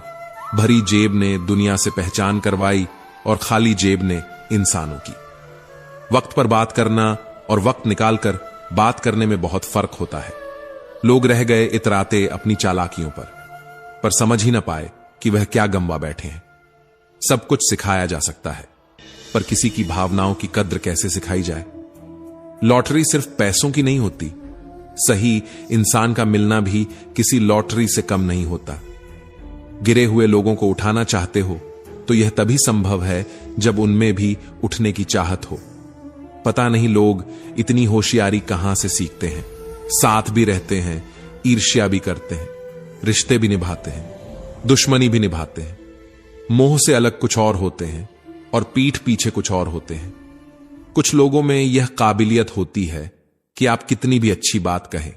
भरी जेब ने दुनिया से पहचान करवाई और खाली जेब ने इंसानों की। वक्त पर बात करना और वक्त निकालकर बात करने में बहुत फर्क होता है। लोग रह गए इतराते अपनी चालाकियों पर समझ ही ना पाए कि वह क्या गंवा बैठे हैं। सब कुछ सिखाया जा सकता है, पर किसी की भावनाओं की कद्र कैसे सिखाई जाए। लॉटरी सिर्फ पैसों की नहीं होती, सही इंसान का मिलना भी किसी लॉटरी से कम नहीं होता। गिरे हुए लोगों को उठाना चाहते हो तो यह तभी संभव है जब उनमें भी उठने की चाहत हो। पता नहीं लोग इतनी होशियारी कहां से सीखते हैं। साथ भी रहते हैं, ईर्ष्या भी करते हैं, रिश्ते भी निभाते हैं, दुश्मनी भी निभाते हैं। मोह से अलग कुछ और होते हैं और पीठ पीछे कुछ और होते हैं। कुछ लोगों में यह काबिलियत होती है कि आप कितनी भी अच्छी बात कहें,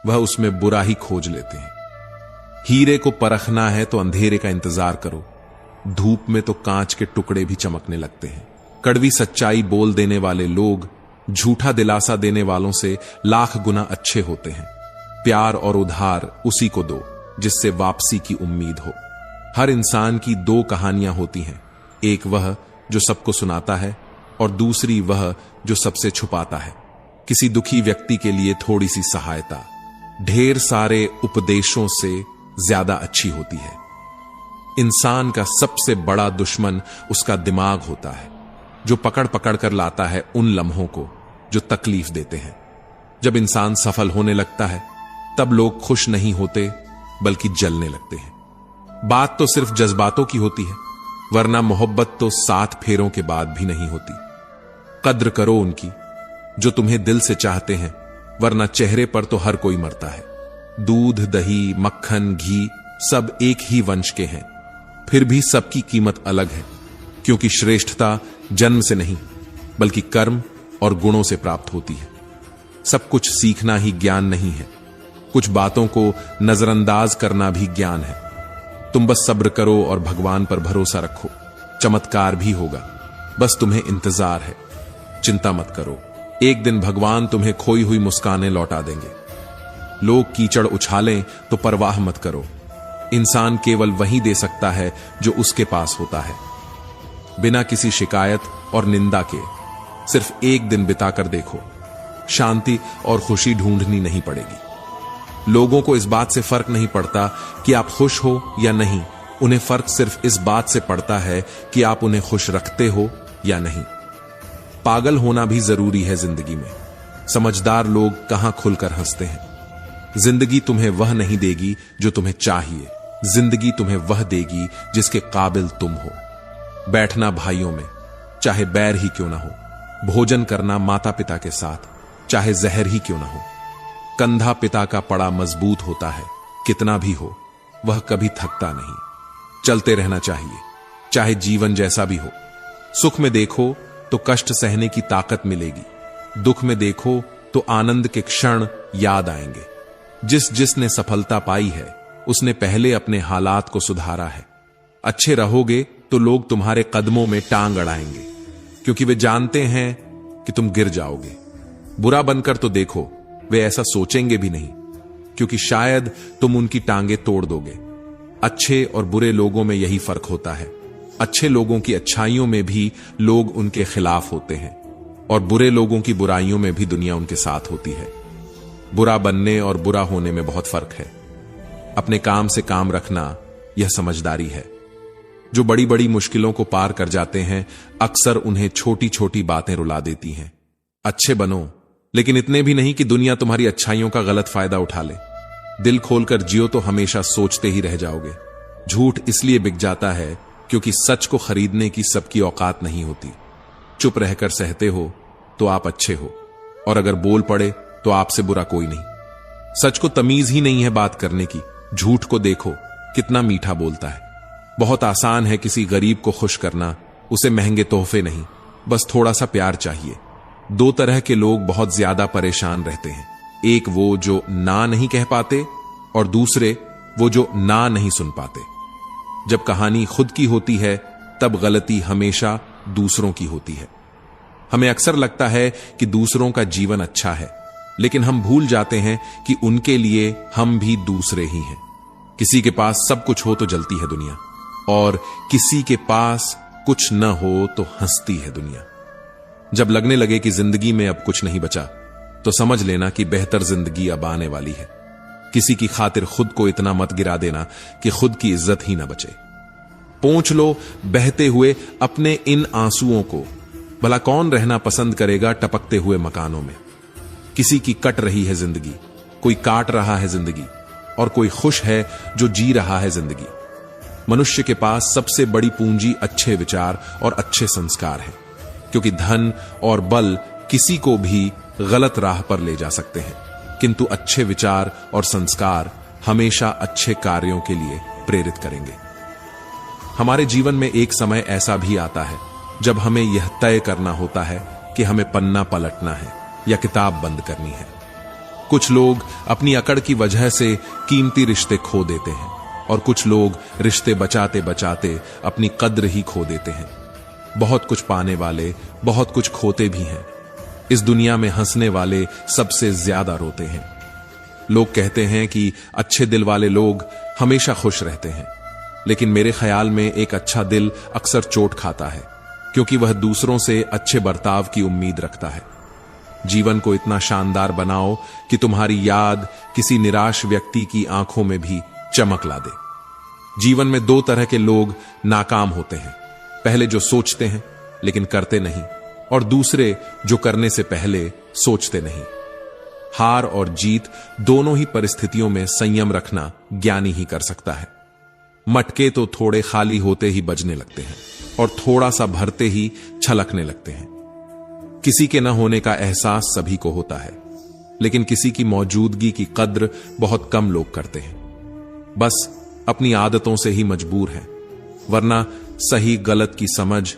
वह उसमें बुरा ही खोज लेते हैं। हीरे को परखना है तो अंधेरे का इंतजार करो। धूप में तो कांच के टुकड़े भी चमकने लगते हैं। कड़वी सच्चाई बोल देने वाले लोग झूठा दिलासा देने वालों से लाख गुना अच्छे होते हैं। प्यार और उधार उसी को दो जिससे वापसी की उम्मीद हो। हर इंसान की दो कहानियां होती हैं, एक वह जो सबको सुनाता है और दूसरी वह जो सबसे छुपाता है। किसी दुखी व्यक्ति के लिए थोड़ी सी सहायता ढेर सारे उपदेशों से ज्यादा अच्छी होती है। इंसान का सबसे बड़ा दुश्मन उसका दिमाग होता है, जो पकड़ पकड़ कर लाता है उन लम्हों को जो तकलीफ देते हैं। जब इंसान सफल होने लगता है तब लोग खुश नहीं होते बल्कि जलने लगते हैं। बात तो सिर्फ जज्बातों की होती है, वरना मोहब्बत तो 7 फेरों के बाद भी नहीं होती। कद्र करो उनकी जो तुम्हें दिल से चाहते हैं, वरना चेहरे पर तो हर कोई मरता है। दूध, दही, मक्खन, घी सब एक ही वंश के हैं, फिर भी सबकी कीमत अलग है, क्योंकि श्रेष्ठता जन्म से नहीं बल्कि कर्म और गुणों से प्राप्त होती है। सब कुछ सीखना ही ज्ञान नहीं है, कुछ बातों को नजरअंदाज करना भी ज्ञान है। तुम बस सब्र करो और भगवान पर भरोसा रखो, चमत्कार भी होगा, बस तुम्हें इंतजार है। चिंता मत करो, एक दिन भगवान तुम्हें खोई हुई मुस्कानें लौटा देंगे। लोग कीचड़ उछालें तो परवाह मत करो, इंसान केवल वही दे सकता है जो उसके पास होता है। बिना किसी शिकायत और निंदा के सिर्फ एक दिन बिताकर देखो, शांति और खुशी ढूंढनी नहीं पड़ेगी। लोगों को इस बात से फर्क नहीं पड़ता कि आप खुश हो या नहीं, उन्हें फर्क सिर्फ इस बात से पड़ता है कि आप उन्हें खुश रखते हो या नहीं। पागल होना भी जरूरी है जिंदगी में। समझदार लोग कहां खुलकर हंसते हैं। जिंदगी तुम्हें वह नहीं देगी जो तुम्हें चाहिए, जिंदगी तुम्हें वह देगी जिसके काबिल तुम हो। बैठना भाइयों में, चाहे बैर ही क्यों ना हो। भोजन करना माता पिता के साथ, चाहे जहर ही क्यों ना हो। कंधा पिता का पड़ा मजबूत होता है, कितना भी हो वह कभी थकता नहीं। चलते रहना चाहिए, चाहे जीवन जैसा भी हो। सुख में देखो तो कष्ट सहने की ताकत मिलेगी, दुख में देखो तो आनंद के क्षण याद आएंगे। जिसने सफलता पाई है उसने पहले अपने हालात को सुधारा है। अच्छे रहोगे तो लोग तुम्हारे कदमों में टांग अड़ाएंगे, क्योंकि वे जानते हैं कि तुम गिर जाओगे। बुरा बनकर तो देखो, वे ऐसा सोचेंगे भी नहीं, क्योंकि शायद तुम उनकी टांगे तोड़ दोगे। अच्छे और बुरे लोगों में यही फर्क होता है। अच्छे लोगों की अच्छाइयों में भी लोग उनके खिलाफ होते हैं, और बुरे लोगों की बुराइयों में भी दुनिया उनके साथ होती है। बुरा बनने और बुरा होने में बहुत फर्क है। अपने काम से काम रखना यह समझदारी है। जो बड़ी बड़ी मुश्किलों को पार कर जाते हैं, अक्सर उन्हें छोटी छोटी बातें रुला देती हैं। अच्छे बनो, लेकिन इतने भी नहीं कि दुनिया तुम्हारी अच्छाइयों का गलत फायदा उठा ले। दिल खोलकर जियो तो हमेशा सोचते ही रह जाओगे। झूठ इसलिए बिक जाता है क्योंकि सच को खरीदने की सबकी औकात नहीं होती। चुप रहकर सहते हो तो आप अच्छे हो, और अगर बोल पड़े तो आपसे बुरा कोई नहीं। सच को तमीज ही नहीं है बात करने की। झूठ को देखो कितना मीठा बोलता है। बहुत आसान है किसी गरीब को खुश करना, उसे महंगे तोहफे नहीं, बस थोड़ा सा प्यार चाहिए। 2 तरह के लोग बहुत ज्यादा परेशान रहते हैं, एक वो जो ना नहीं कह पाते और दूसरे वो जो ना नहीं सुन पाते। जब कहानी खुद की होती है तब गलती हमेशा दूसरों की होती है। हमें अक्सर लगता है कि दूसरों का जीवन अच्छा है, लेकिन हम भूल जाते हैं कि उनके लिए हम भी दूसरे ही हैं। किसी के पास सब कुछ हो तो जलती है दुनिया, और किसी के पास कुछ न हो तो हंसती है दुनिया। जब लगने लगे कि जिंदगी में अब कुछ नहीं बचा, तो समझ लेना कि बेहतर जिंदगी अब आने वाली है। किसी की खातिर खुद को इतना मत गिरा देना कि खुद की इज्जत ही ना बचे। पोंछ लो बहते हुए अपने इन आंसुओं को। भला कौन रहना पसंद करेगा टपकते हुए मकानों में। किसी की कट रही है जिंदगी, कोई काट रहा है जिंदगी, और कोई खुश है जो जी रहा है जिंदगी। मनुष्य के पास सबसे बड़ी पूंजी अच्छे विचार और अच्छे संस्कार है, क्योंकि धन और बल किसी को भी गलत राह पर ले जा सकते हैं, किंतु अच्छे विचार और संस्कार हमेशा अच्छे कार्यों के लिए प्रेरित करेंगे। हमारे जीवन में एक समय ऐसा भी आता है जब हमें यह तय करना होता है कि हमें पन्ना पलटना है या किताब बंद करनी है। कुछ लोग अपनी अकड़ की वजह से कीमती रिश्ते खो देते हैं, और कुछ लोग रिश्ते बचाते बचाते अपनी कद्र ही खो देते हैं। बहुत कुछ पाने वाले बहुत कुछ खोते भी हैं। इस दुनिया में हंसने वाले सबसे ज्यादा रोते हैं। लोग कहते हैं कि अच्छे दिल वाले लोग हमेशा खुश रहते हैं, लेकिन मेरे ख्याल में एक अच्छा दिल अक्सर चोट खाता है, क्योंकि वह दूसरों से अच्छे बर्ताव की उम्मीद रखता है। जीवन को इतना शानदार बनाओ कि तुम्हारी याद किसी निराश व्यक्ति की आंखों में भी चमक ला दे। जीवन में दो तरह के लोग नाकाम होते हैं, पहले जो सोचते हैं लेकिन करते नहीं, और दूसरे जो करने से पहले सोचते नहीं। हार और जीत दोनों ही परिस्थितियों में संयम रखना ज्ञानी ही कर सकता है। मटके तो थोड़े खाली होते ही बजने लगते हैं, और थोड़ा सा भरते ही छलकने लगते हैं। किसी के न होने का एहसास सभी को होता है, लेकिन किसी की मौजूदगी की कद्र बहुत कम लोग करते हैं। बस अपनी आदतों से ही मजबूर हैं, वरना सही गलत की समझ